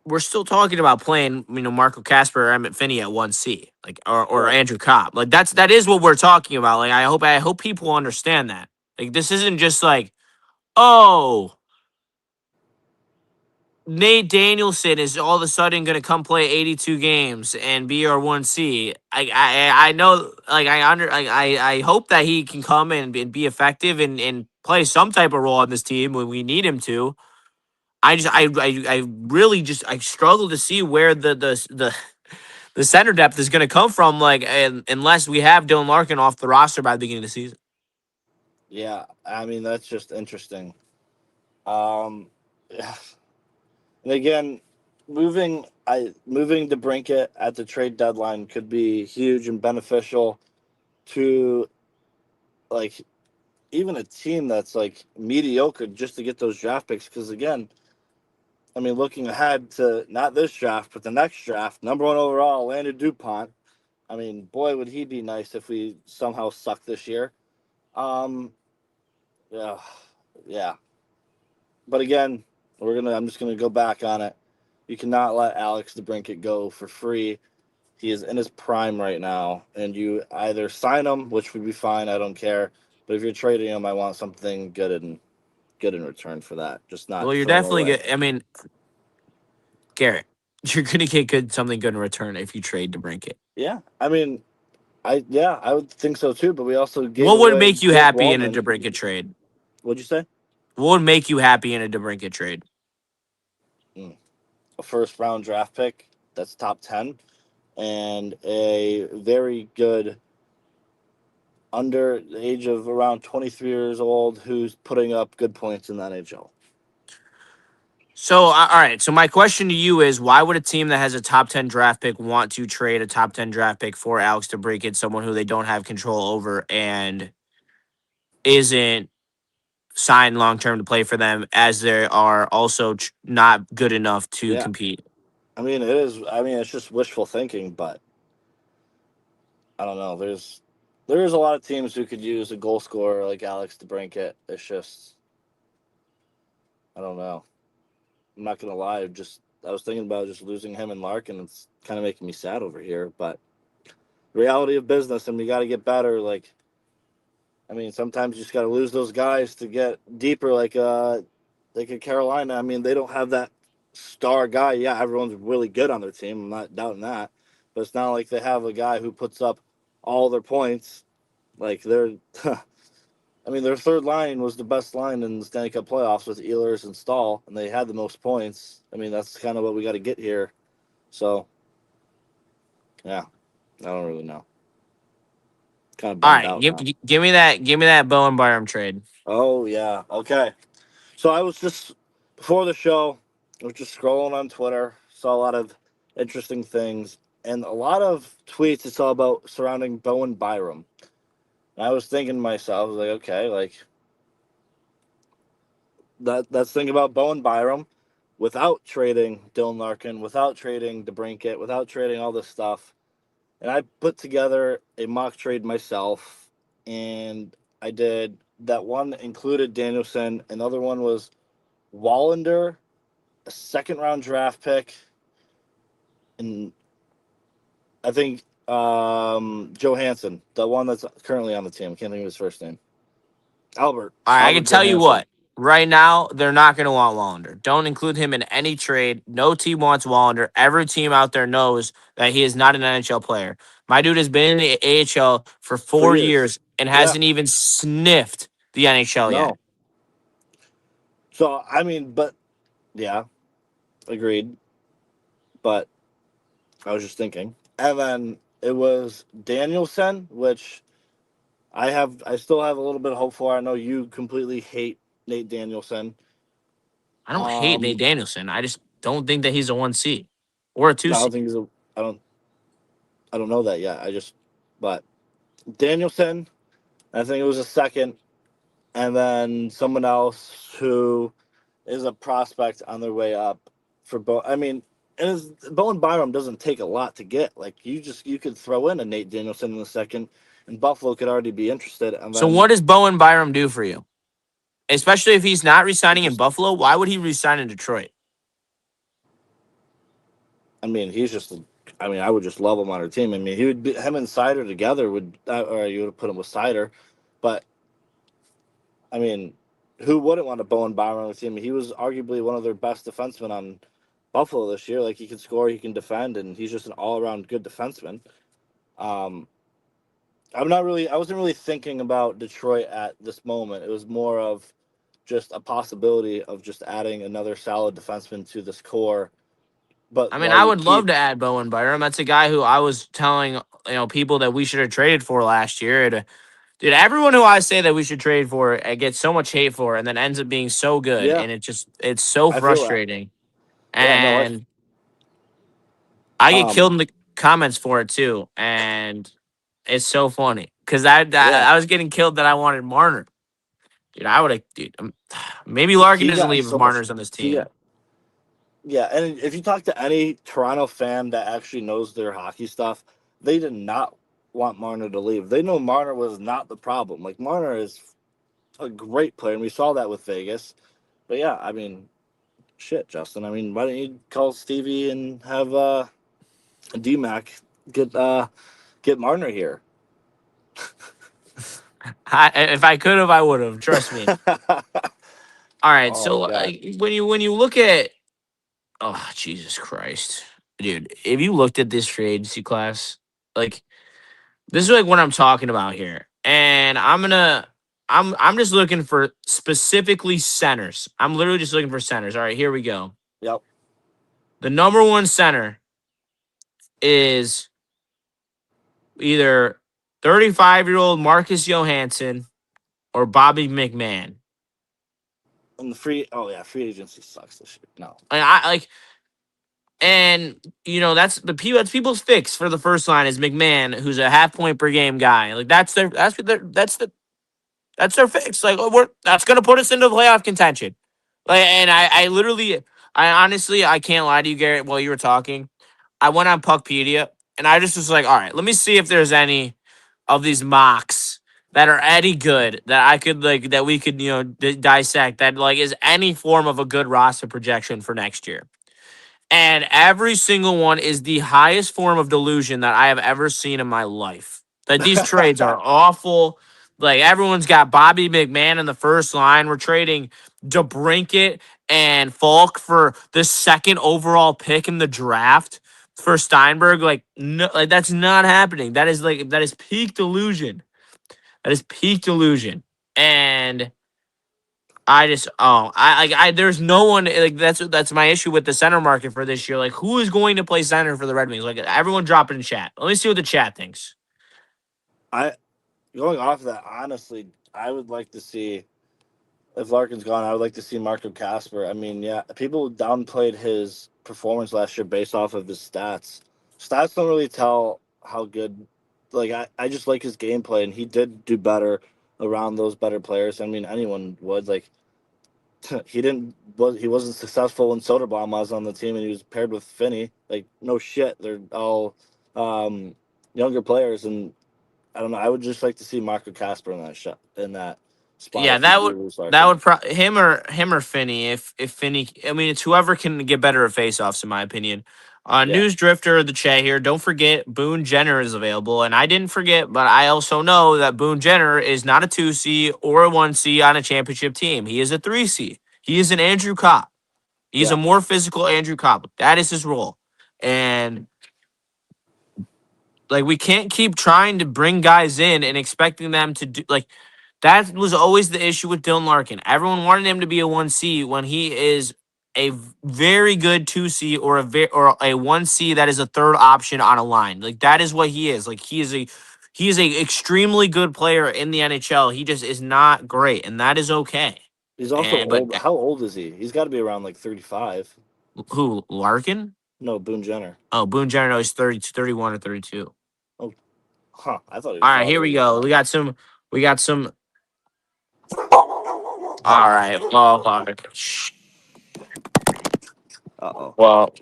we're still talking about playing, Marco Casper or Emmett Finney at 1C, like or Right. Andrew Cobb. Like that is what we're talking about. Like I hope people understand that. Like this isn't just like, oh, Nate Danielson is all of a sudden going to come play 82 games and be our 1C. I know, like I hope that he can come and be effective and play some type of role on this team when we need him to. I really just I struggle to see where the the center depth is going to come from, like, unless we have Dylan Larkin off the roster by the beginning of the season. Yeah, I mean that's just interesting. Um, and again, moving DeBrincat at the trade deadline could be huge and beneficial to like even a team that's like mediocre just to get those draft picks. Because again, I mean, looking ahead to not this draft but the next draft, number 1 overall, Landon Dupont. I mean, boy, would he be nice if we somehow suck this year. Um, yeah, yeah. But again, I'm just gonna go back on it. You cannot let Alex Debrincat go for free. He is in his prime right now, and you either sign him, which would be fine. I don't care. But if you're trading him, I want something good in return for that. Just not Well, you're throw him definitely away. good. I mean, Garrett, you're going to get something good in return if you trade DeBrincat. Yeah, I mean, I would think so too. But we also gave What would away make you Jake happy in a Waldman. DeBrincat trade? What'd you say? What would make you happy in a DeBrincat trade? A first round draft pick that's top 10, and a very good under the age of around 23 years old who's putting up good points in the NHL. So, all right. So, my question to you is, why would a team that has a top 10 draft pick want to trade a top 10 draft pick for Alex DeBrincat, someone who they don't have control over and isn't signed long term to play for them, as they are also not good enough to Yeah, compete? I mean it is. I mean it's just wishful thinking, but I don't know. There's a lot of teams who could use a goal scorer like Alex DeBrincat. It's just I don't know. I'm not gonna lie. I was thinking about just losing him and Larkin. It's kind of making me sad over here, but reality of business, and we got to get better. Like I mean, sometimes you just got to lose those guys to get deeper. Like a Carolina. I mean, they don't have that star guy. Yeah, everyone's really good on their team. I'm not doubting that, but it's not like they have a guy who puts up all their points. Like they're, I mean, their third line was the best line in the Stanley Cup playoffs with Ehlers and Stahl, and they had the most points. I mean, that's kind of what we got to get here. So, yeah, I don't really know. Kind of All bummed right. out now. Give me that Bowen Byram trade. Oh yeah, okay. So I was just before the show, I was just scrolling on Twitter, saw a lot of interesting things and a lot of tweets I saw about surrounding Bowen Byram. And I was thinking to myself, I was like, okay, like that's thing about Bowen Byram without trading Dylan Larkin, without trading DeBrincat, without trading all this stuff. And I put together a mock trade myself, and I did that one included Danielson. Another one was Wallander, a second round draft pick, and I think Johansson, the one that's currently on the team. I can't think of his first name. Albert. All right. I can Albert tell you Johansson. what. Right now, they're not going to want Wallander. Don't include him in any trade. No team wants Wallander. Every team out there knows that he is not an NHL player. My dude has been in the AHL for For 4 years years. and Yeah. hasn't even sniffed the NHL yet. No. So I mean, but yeah, agreed. But I was just thinking. And then it was Danielson, which I still have a little bit of hope for. I know you completely hate Nate Danielson. I don't hate Nate Danielson. I just don't think that he's a 1C or a I 2C. don't think he's a I don't I don't know that yet. But Danielson, I think it was a second, and then someone else who is a prospect on their way up for Bo. I mean, Bowen Byram doesn't take a lot to get. Like you could throw in a Nate Danielson in the second, and Buffalo could already be interested. And So then what does Bowen Byram do for you? Especially if he's not resigning in just, Buffalo, why would he resign in Detroit? I mean, he's just. I mean, I would just love him on our team. I mean, he would be him and Sider together would, or you would have put him with Sider, but I mean, who wouldn't want a Bowen Byram on the team? He was arguably one of their best defensemen on Buffalo this year. Like he can score, he can defend, and he's just an all-around good defenseman. Um, I wasn't really thinking about Detroit at this moment. It was more of just a possibility of just adding another solid defenseman to this core But I mean, while I you would love keep, to add Bowen Byram. That's a guy who I was telling people that we should have traded for last year. Dude, everyone who I say that we should trade for gets so much hate for, and then ends up being so good, yeah, and it's so I feel that. frustrating. Yeah, no, And I get killed um, in the comments for it too, and it's so funny because I yeah, was getting killed that I wanted Marner. Dude, I would have. Dude, maybe Larkin he doesn't got leave if so much. Marner's on this He team. got Yeah, and if you talk to any Toronto fan that actually knows their hockey stuff, they did not want Marner to leave. They know Marner was not the problem. Like Marner is a great player, and we saw that with Vegas. But yeah, I mean, shit, Justin. I mean, why don't you call Stevie and have DMAC get get Marner here? If I could have, I would have. Trust me. All right, Oh so God. when you look at, oh Jesus Christ, dude, if you looked at this free agency class, like this is like what I'm talking about here, and I'm just looking for specifically centers. I'm literally just looking for centers. All right, here we go. Yep. The number one center is either 35-year-old Marcus Johansson or Bobby McMahon. And the free. Oh yeah, free agency sucks this year. No. And I like, and that's people's fix for the first line is McMahon, who's a half point per game guy. Like that's their fix. Like that's gonna put us into playoff contention. Like, and I literally, I honestly, I can't lie to you, Garrett. While you were talking, I went on Puckpedia and I just was like, all right, let me see if there's any of these mocks that are any good that I could like that we could dissect that like is any form of a good roster projection for next year. And every single one is the highest form of delusion that I have ever seen in my life. That these trades are awful. Like everyone's got Bobby McMahon in the first line. We're trading Debrincat and Falk for the second overall pick in the draft for Steinberg. Like no, like that's not happening. That is peak delusion. That is peak delusion. And I just there's no one like that's my issue with the center market for this year. Like who is going to play center for the Red Wings? Like everyone drop it in chat. Let me see what the chat thinks. I Going off of that, honestly, I would like to see if Larkin's gone. I would like to see Marco Casper. I mean, yeah, people downplayed his performance last year based off of his stats. Stats don't really tell how good. Like I just like his gameplay, and he did do better around those better players. I mean, anyone would like. He wasn't successful when Soderblom was on the team, and he was paired with Finney. Like no shit, they're all um, younger players, and I don't know. I would just like to see Marco Casper in that spot Yeah, if you that do would lose that Larkin. would him or Finney. If Finney, I mean, it's whoever can get better at faceoffs, in my opinion. Yeah, News Drifter of the chat here. Don't forget Boone Jenner is available, and I didn't forget, but I also know that Boone Jenner is not a 2C or a 1C on a championship team. He is a 3C. He is an Andrew Copp. He's a yeah. more physical Andrew Copp. That is his role, and like we can't keep trying to bring guys in and expecting them to do like that was always the issue with Dylan Larkin. Everyone wanted him to be a 1C when he is a very good 2C or a 1C that is a third option on a line. Like that is what he is. Like he is a extremely good player in the NHL. He just is not great, and that is okay. He's also And but old. How old is he? He's got to be around like 35. who Larkin? No, Boone Jenner. Oh, Boone Jenner no, he's 30, 31 or 32. Oh, huh. I thought he All was right, here taller we than go. that. We got some. All right. Well, Uh oh. well,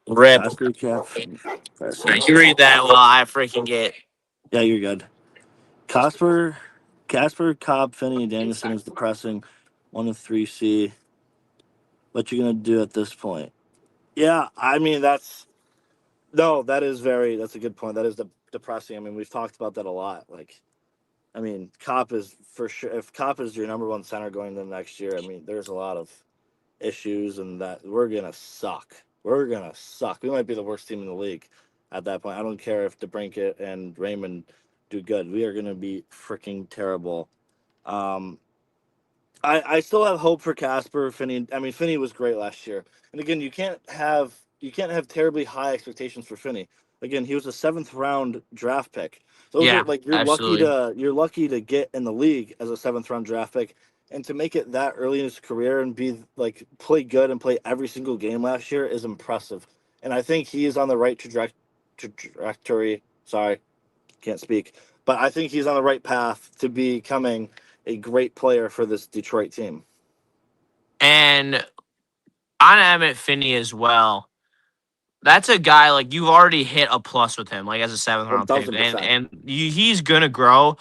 rip. Last recap. Pressing. You read that while I freaking get. Yeah, you're good. Casper, Cobb, Finney, and Danielson is depressing. 1 of 3C. What you gonna do at this point? Yeah, I mean that's no, that's a good point. That is depressing. I mean, we've talked about that a lot. Like, I mean, Cop is for sure. If Cop is your number one center going into next year, I mean, there's a lot of issues, and that we're gonna suck. We're gonna suck. We might be the worst team in the league at that point. I don't care if DeBrincat and Raymond do good. We are gonna be freaking terrible. Um, I still have hope for Casper. Finney. I mean, Finney was great last year. And again, you can't have you can't have terribly high expectations for Finney. Again, he was a seventh round draft pick. Those are Yeah, like absolutely. you're lucky to get in the league as a seventh round draft pick, and to make it that early in his career and be like play good and play every single game last year is impressive. And I think he is on the right trajectory. Sorry, can't speak, but I think he's on the right path to becoming a great player for this Detroit team. And on Emmett Finney as well. That's a guy like you've already hit a plus with him, like as a seventh One round pick, thousand and percent. he's gonna grow.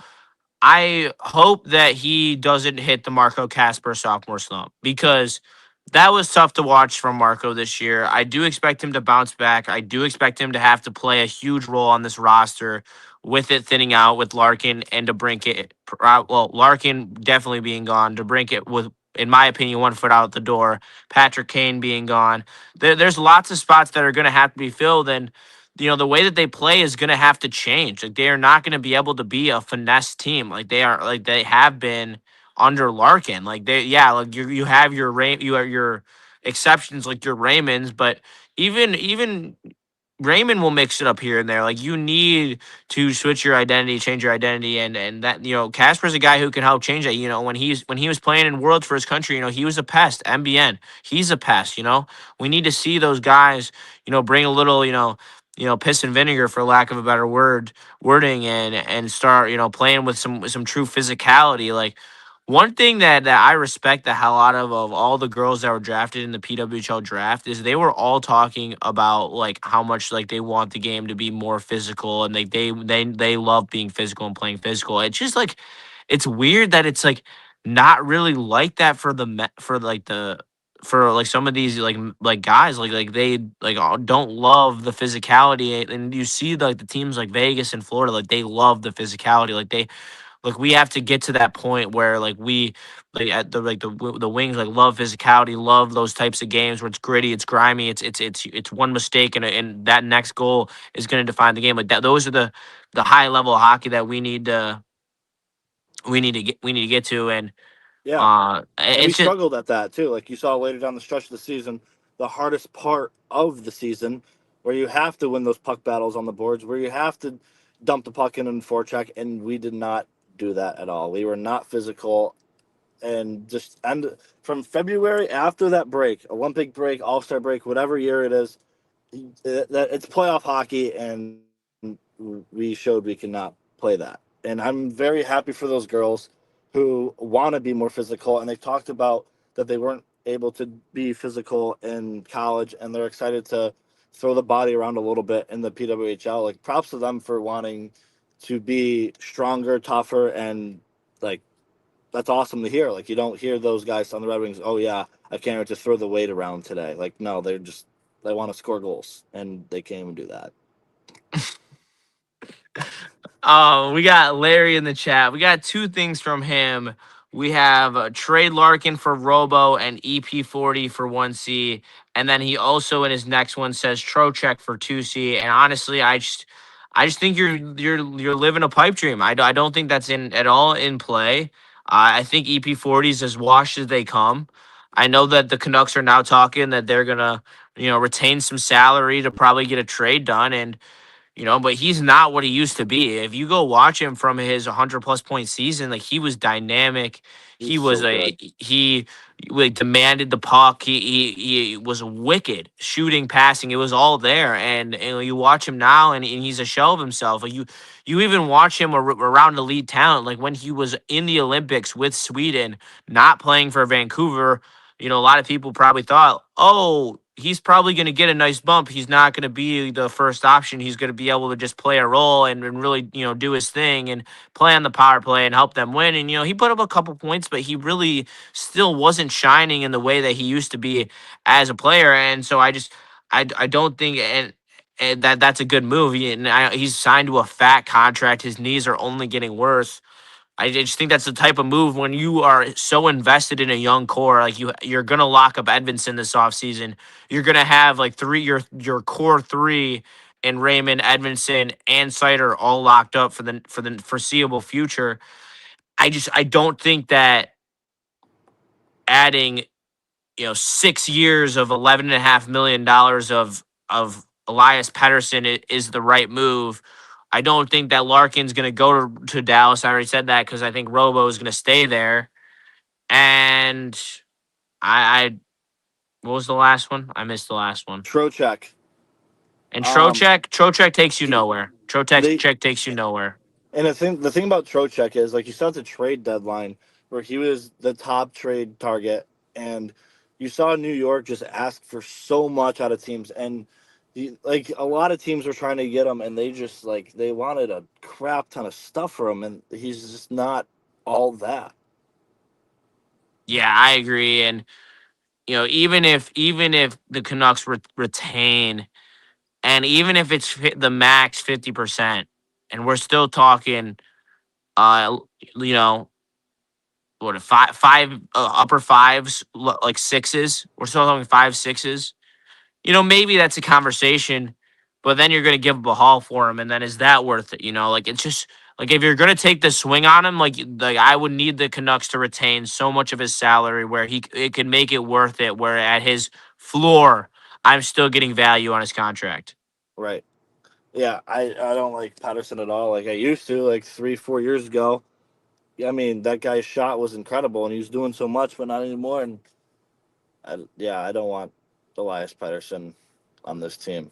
I hope that he doesn't hit the Marco Casper sophomore slump because that was tough to watch from Marco this year. I do expect him to bounce back. I do expect him to have to play a huge role on this roster with it thinning out with Larkin and DeBrincat. Well, Larkin definitely being gone. DeBrincat with, in my opinion, 1 foot out the door. Parick Kane being gone. There's lots of spots that are going to have to be filled, and the way that they play is going to have to change. Like they are not going to be able to be a finesse team like they have been under Larkin. Like like you have your you are your exceptions like your Raymonds, but even Raymond will mix it up here and there. Like you need to switch your identity, change your identity, and that Casper's a guy who can help change that. When he was playing in Worlds for his country, he was a pest. MBN, he's a pest. We need to see those guys, bring a little, piss and vinegar for lack of a better wording, and start playing with some true physicality. Like one thing that I respect the hell out of all the girls that were drafted in the PWHL draft is they were all talking about like how much like they want the game to be more physical, and they love being physical and playing physical. It's just like it's weird that it's like not really like that for for like some of these like guys like they like don't love the physicality, and you see like the teams like Vegas and Florida, like they love the physicality. Like we have to get to that point where like we like at the Wings like love physicality, love those types of games where it's gritty, it's grimy, it's one mistake and that next goal is going to define the game. Like that, those are the high level hockey that we need to get to, and Yeah, and we it's just struggled at that too. Like you saw later down the stretch of the season, the hardest part of the season, where you have to win those puck battles on the boards, where you have to dump the puck in and forecheck, and we did not do that at all. We were not physical, and just and from February after that break, Olympic break, All Star break, whatever year it is, that it's playoff hockey, and we showed we cannot play that. And I'm very happy for those girls who want to be more physical, and they talked about that they weren't able to be physical in college, and they're excited to throw the body around a little bit in the PWHL. Like props to them for wanting to be stronger, tougher, and like that's awesome to hear. Like you don't hear those guys on the Red Wings. Oh yeah, I can't wait to throw the weight around today. Like no, they want to score goals, and they can't even do that. we got Larry in the chat. We got two things from him. We have trade Larkin for Robo and EP40 for 1C. And then he also in his next one says Trocheck for 2C. And honestly, I just think you're living a pipe dream. I don't think that's in at all in play. I think EP40 is as washed as they come. I know that the Canucks are now talking that they're gonna, retain some salary to probably get a trade done, and but he's not what he used to be. If you go watch him from his 100 plus point season, like he was dynamic. He's He was so good. he like demanded the puck. He was wicked shooting, passing. It was all there. And you watch him now, and he's a shell of himself. Like you even watch him around elite talent. Like when he was in the Olympics with Sweden, not playing for Vancouver. A lot of people probably thought, oh, he's probably going to get a nice bump. He's not going to be the first option. He's going to be able to just play a role and really, do his thing and play on the power play and help them win. And, he put up a couple points, but he really still wasn't shining in the way that he used to be as a player. And so I don't think, and that's a good move. He's signed to a fat contract. His knees are only getting worse. I just think that's the type of move when you are so invested in a young core. Like you're gonna lock up Edvinsson this offseason. You're gonna have like your core three and Raymond, Edvinsson, and Sider all locked up for the foreseeable future. I don't think that adding 6 years of $11.5 million of of Elias Pettersson is the right move. I don't think that Larkin's going to go to Dallas. I already said that because I think Robo is going to stay there. And I what was the last one? I missed the last one. Trocheck. And Um, Trocheck takes you he nowhere. they Trocheck takes you nowhere. And the thing about Trocheck is, like, you saw at the trade deadline where he was the top trade target, and you saw New York just ask for so much out of teams, and like a lot of teams were trying to get him, and they just like they wanted a crap ton of stuff for him, and he's just not all that. Yeah, I agree. And even if the Canucks retain, and even if it's the max 50%, and we're still talking, uh, you know, what five upper fives, like sixes. We're still talking five sixes. Maybe that's a conversation, but then you're going to give up a haul for him, and then is that worth it? Like it's just like if you're going to take the swing on him, like I would need the Canucks to retain so much of his salary where it could make it worth it. Where at his floor, I'm still getting value on his contract. Right. Yeah, I don't like Patterson at all. Like I used to, like 3 4 years ago. I mean, that guy's shot was incredible, and he was doing so much, but not anymore. And I don't want Elias Pettersson on this team.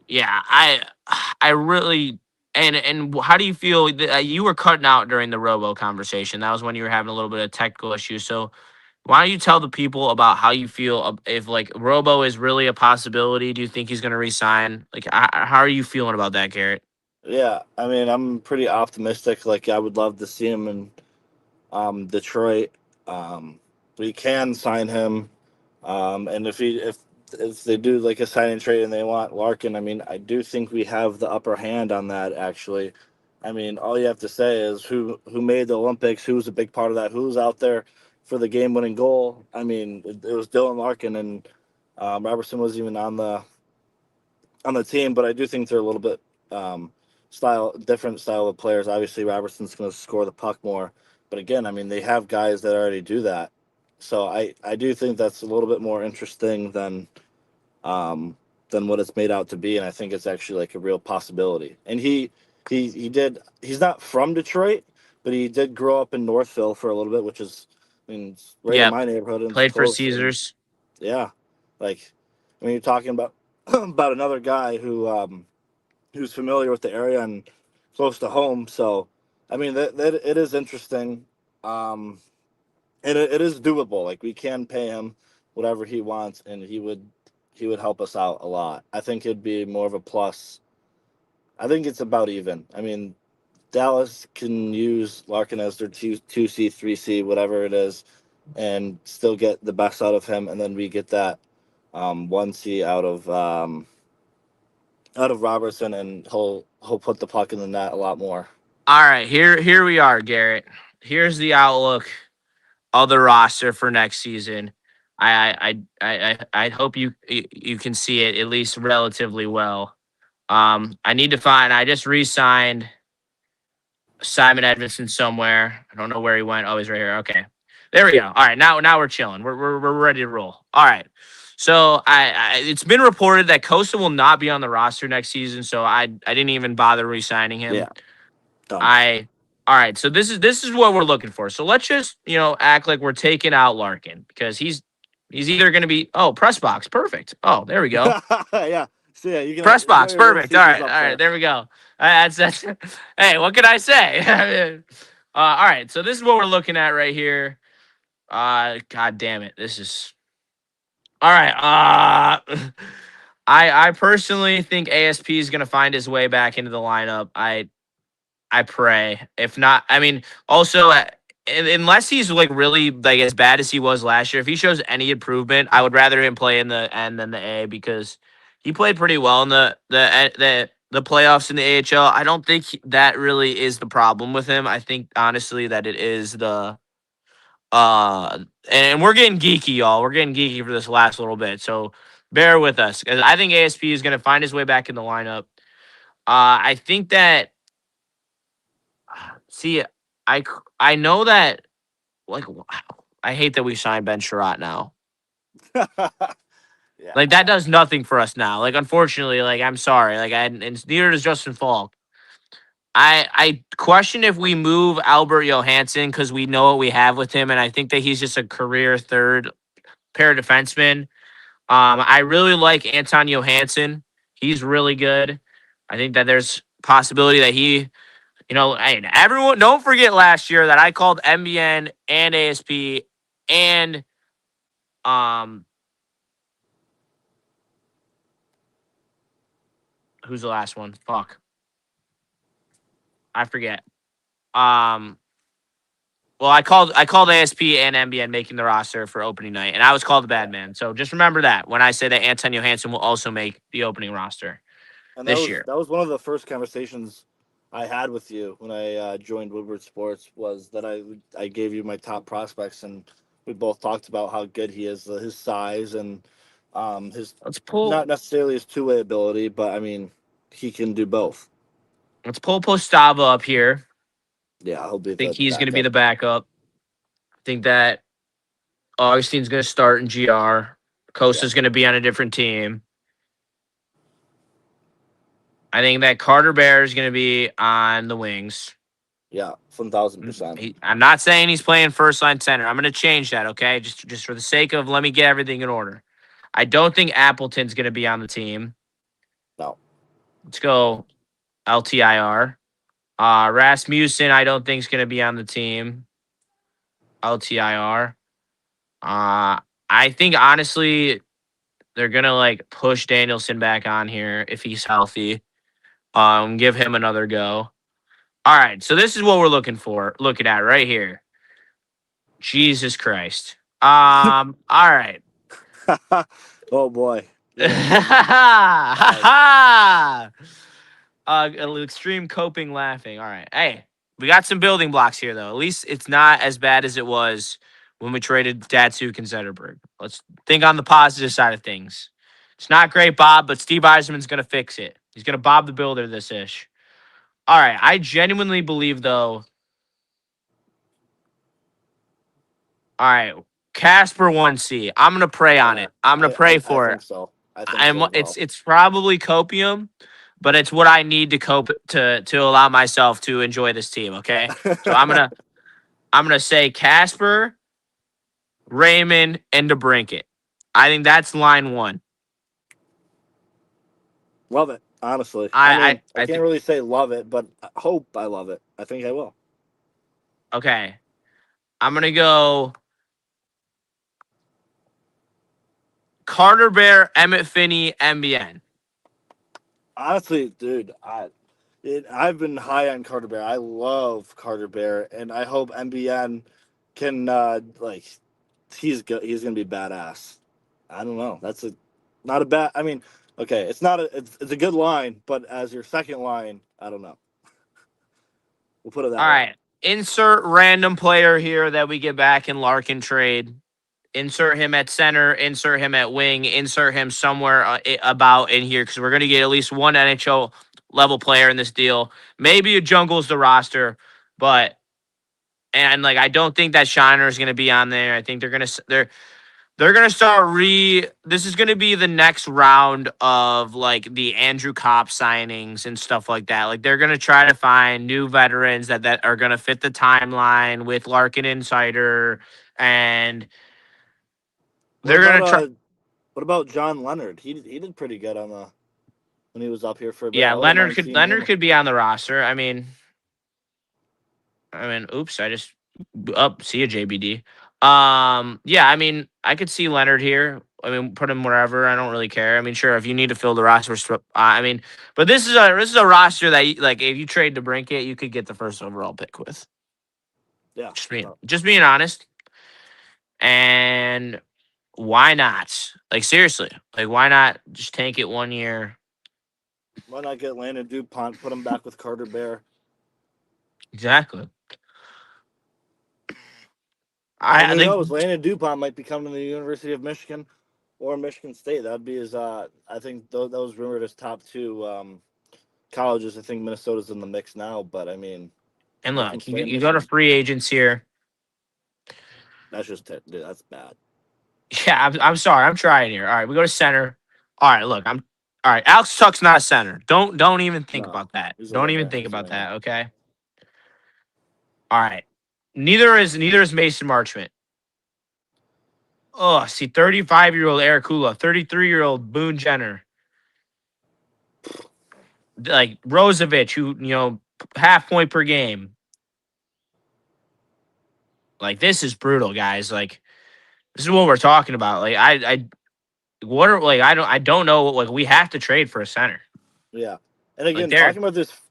Yeah, I really and how do you feel? You were cutting out during the Robo conversation. That was when you were having a little bit of technical issues. So why don't you tell the people about how you feel if like Robo is really a possibility? Do you think he's going to resign? Like, how are you feeling about that, Garrett? Yeah, I mean, I'm pretty optimistic. Like, I would love to see him in Detroit. We can sign him, and if they do like a sign and trade and they want Larkin, I mean, I do think we have the upper hand on that. Actually, I mean, all you have to say is who made the Olympics, who was a big part of that, who was out there for the game-winning goal. I mean, it was Dylan Larkin, and Robertson was even on the team, but I do think they're a little bit different style of players. Obviously, Robertson's going to score the puck more, but again, I mean, they have guys that already do that. So I do think that's a little bit more interesting than what it's made out to be, and I think it's actually like a real possibility. And he's not from Detroit, but he did grow up in Northville for a little bit, which is, I mean, it's right in Yep, my neighborhood and it's played for close. And Caesars. yeah, like, I mean, you're talking about about another guy who's familiar with the area and close to home. So, I mean, that it is interesting, and it is doable. Like we can pay him whatever he wants, and he would help us out a lot. I think it'd be more of a plus. I think it's about even. I mean, Dallas can use Larkin as their two C, 3C, whatever it is, and still get the best out of him, and then we get that 1C out of Robertson, and he'll put the puck in the net a lot more. All right, here we are, Garrett. Here's the outlook of the roster for next season. I hope you can see it at least relatively well. I need to find. I just re-signed Simon Edmondson somewhere. I don't know where he went. Oh, he's right here. Okay, there we go. All right, now we're chilling. We're ready to roll. All right. So it's been reported that Costa will not be on the roster next season. So I didn't even bother re-signing him. Yeah, dumb. All right. So this is what we're looking for. So let's just act like we're taking out Larkin because he's either going to be press box perfect. Oh, there we go. Yeah. So yeah, you can Press enjoy box, your work perfect. All seasons right, up all right, there. there we go. That's hey, what can I say? All right, so this is what we're looking at right here. God damn it, this is all right. I personally think ASP is gonna find his way back into the lineup. I pray. If not, I mean, also, unless he's like really like as bad as he was last year, if he shows any improvement, I would rather him play in the N than the A because he played pretty well in the playoffs in the AHL. I don't think that really is the problem with him. I think honestly that it is the and we're getting geeky, y'all. We're getting geeky for this last little bit, so bear with us because I think ASP is going to find his way back in the lineup. I think that See, I I know that like I hate that we signed Ben Sherratt now. Yeah. Like that does nothing for us now. Like unfortunately, like I'm sorry, like and neither does Justin Falk. I question if we move Albert Johansson because we know what we have with him, and I think that he's just a career third pair defenseman. I really like Anton Johansson. He's really good. I think that there's possibility that he, hey, everyone, don't forget last year that I called MBN and ASP and um, who's the last one? Fuck, I forget. Um, well, I called ASP and MBN making the roster for opening night, and I was called the bad man. So just remember that when I say that Anton Johansson will also make the opening roster And this year. that was one of the first conversations I had with you when I joined Woodward Sports, was that I gave you my top prospects, and we both talked about how good he is, his size, and his Let's pull not necessarily his two way ability, but I mean he can do both. let's pull Postava up here. Yeah, he'll be Think the he's going to be backup. the backup. I think that Augustine's going to start in GR. Costa's going to be on a different team. I think that Carter Bear is going to be on the wings. Yeah, 1,000%. I'm not saying he's playing first line center. I'm going to change that, okay? Just for the sake of let me get everything in order. I don't think Appleton's going to be on the team. No. Let's go LTIR. Rasmussen, I don't think is going to be on the team. LTIR. I think honestly, they're gonna like push Danielson back on here if he's healthy. Give him another go. All right, so this is what we're looking at right here. Jesus Christ. All right. Oh boy. Extreme coping laughing. All right. Hey, we got some building blocks here though. At least it's not as bad as it was when we traded Datsuk and Zetterberg. Let's think on the positive side of things. It's not great, Bob, but Steve Eiserman's gonna fix it. He's gonna Bob the Builder this ish. All right. I genuinely believe though. All right. Casper 1C. I'm gonna pray on Yeah, it. I'm gonna pray I for it. think so. I think so as well. It's probably copium, but it's what I need to cope to allow myself to enjoy this team. Okay, so I'm gonna say Casper, Raymond, and DeBrincat. I think that's line one. Love it, honestly. I mean, I I can't think really say love it, but I hope I love it. I think I will. okay. I'm gonna go Carter Bear, Emmett Finney, MBN. Honestly, dude, I've been high on Carter Bear. I love Carter Bear, and I hope MBN can he's good. He's gonna be badass. I don't know. That's a not a bad. I mean, okay, it's not a it's a good line, but as your second line, I don't know. We'll put it that All way. right. Insert random player here that we get back in Larkin trade. Insert him at center, insert him at wing, insert him somewhere about in here because we're going to get at least one NHL level player in this deal. Maybe it jungles the roster, but and like I don't think that Shiner is going to be on there. I think they're going to start this is going to be the next round of like the Andrew Kopp signings and stuff like that. Like they're going to try to find new veterans that are going to fit the timeline with Larkin Insider and they're going to try. What about John Leonard? He did pretty good on the when he was up here for a bit. Yeah, I wouldn't mind seeing Leonard him. could be on the roster. Oops, I just up see a JBD. Yeah, I mean, I could see Leonard here. I mean, put him wherever. I don't really care. I mean, sure, if you need to fill the roster, but this is a roster that like if you trade DeBrincat, you could get the first overall pick with. Yeah. Just being honest. And why not? Like seriously, like why not just tank it 1 year? Why not get Landon DuPont, put him back with Carter Bear? Exactly. And I who think knows? Landon DuPont might be coming to the University of Michigan or Michigan State. That would be his. I think that was rumored as top two colleges. I think Minnesota's in the mix now, but I mean, and make him look, stay in you go to Michigan. free agents here. That's just dude, that's bad. Yeah, I'm sorry. I'm trying here. All right, we go to center. All right, look, all right. Alex Tuck's not a center. Don't even think No, about that. he's a Don't even winger. think He's a about winger. that. Okay. All right. Neither is Mason Marchment. Oh, see, 35-year-old Eric Kula, 33-year-old Boone Jenner, like Rozovic, who half point per game. Like this is brutal, guys. Like this is what we're talking about. Like what are like I don't know. Like we have to trade for a center. Yeah. And Like again, there.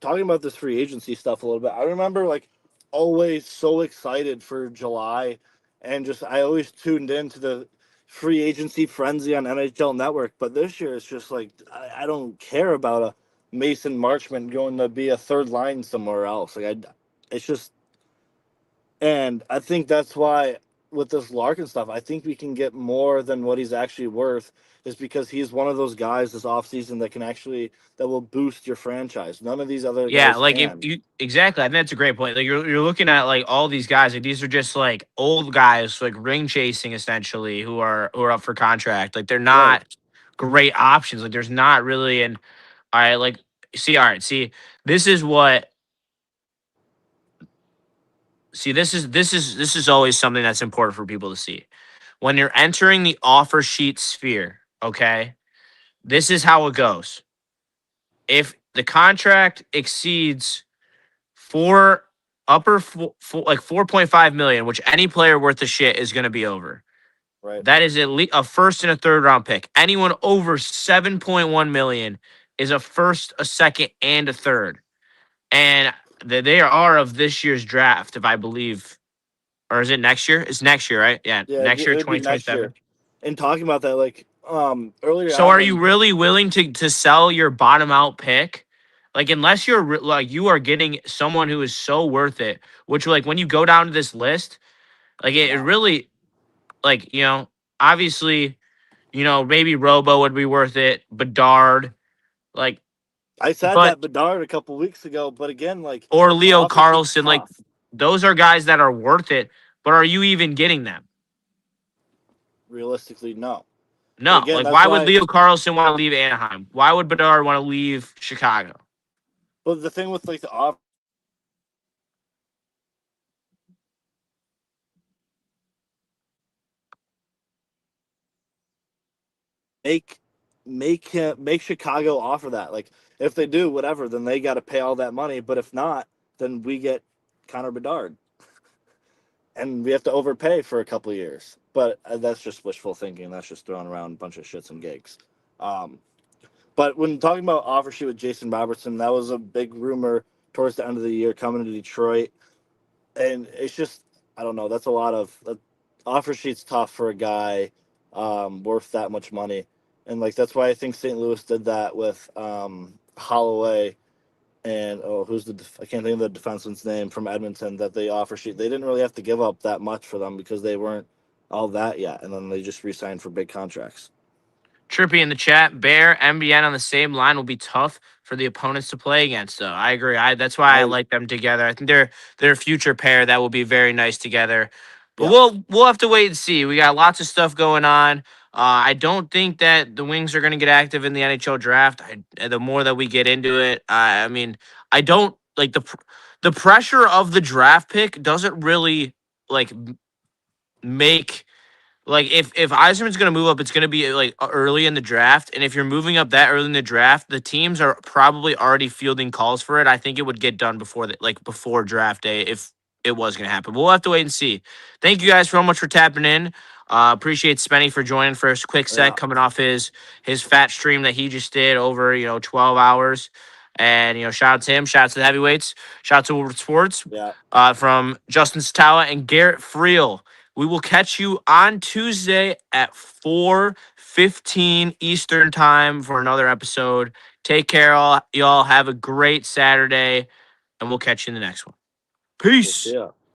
talking about this free agency stuff a little bit. I remember like always so excited for July, and just I always tuned into the free agency frenzy on NHL Network. But this year it's just like I don't care about a Mason Marchment going to be a third line somewhere else. It's just, and I think that's why with this Larkin stuff, I think we can get more than what he's actually worth, is because he's one of those guys this offseason that will boost your franchise. None of these other Yeah, guys like if can. you exactly, I think that's a great point. Like you're looking at like all these guys, like these are just like old guys, like ring chasing essentially, who are up for contract. Like they're Right. not great options. Like there's not really an all right, like all right, this is what this is always something that's important for people to see. When you're entering the offer sheet sphere, okay, this is how it goes. If the contract exceeds four like 4.5 million, which any player worth of shit is going to be over. Right. That is at least a first and a third round pick. Anyone over 7.1 million is a first, a second, and a third. And they are of this year's draft, if I believe, or is it next year? It's next year, right? Yeah, Yeah, next year, it would be next year. 2027. And talking about that, like earlier So on are you when really willing to sell your bottom out pick? Like unless like you are getting someone who is so worth it, which like when you go down to this list, like it's it not. really like, obviously, maybe Robo would be worth it, Bedard, like I said but that Bedard a couple weeks ago, but again, like or the Leo offer sheet's Carlson, like tough. those are guys that are worth it, but are you even getting them? Realistically, no. But No. again, Like that's why would why. Leo Carlson want to leave Anaheim? Why would Bedard want to leave Chicago? But the thing with like the offer, make make Chicago offer that. Like if they do whatever, then they got to pay all that money. But if not, then we get Connor Bedard, and we have to overpay for a couple of years. But that's just wishful thinking. That's just throwing around a bunch of shits and gigs. Um, but when talking about offer sheet with Jason Robertson, that was a big rumor towards the end of the year coming to Detroit, and it's just I don't know. That's a lot of offer sheet's tough for a guy worth that much money, and like that's why I think St. Louis did that with Holloway and I can't think of the defenseman's name from Edmonton that they offer sheet. They didn't really have to give up that much for them because they weren't all that yet, and then they just re-signed for big contracts. Trippy in the chat. Bear, MBN on the same line will be tough for the opponents to play against, though. I agree. That's why I I like them together. I think they're a future pair that will be very nice together. But yeah, we'll have to wait and see. We got lots of stuff going on. I don't think that the Wings are going to get active in the NHL draft. The more that we get into it, I mean, I don't like the pressure of the draft pick doesn't really like make like if Eiserman's going to move up, it's going to be like early in the draft, and if you're moving up that early in the draft, the teams are probably already fielding calls for it. I think it would get done before draft day if it was going to happen. We'll have to wait and see. Thank you guys so much for tapping in. Appreciate Spenny for joining for his quick set yeah, coming off his fat stream that he just did over 12 hours. And shout out to him, shout out to the heavyweights, shout out to Woodward Sports, yeah. from Justin Satawa and Garrett Freel. We will catch you on Tuesday at 4:15 Eastern time for another episode. Take care, all y'all. Have a great Saturday, and we'll catch you in the next one. We'll see Peace. ya.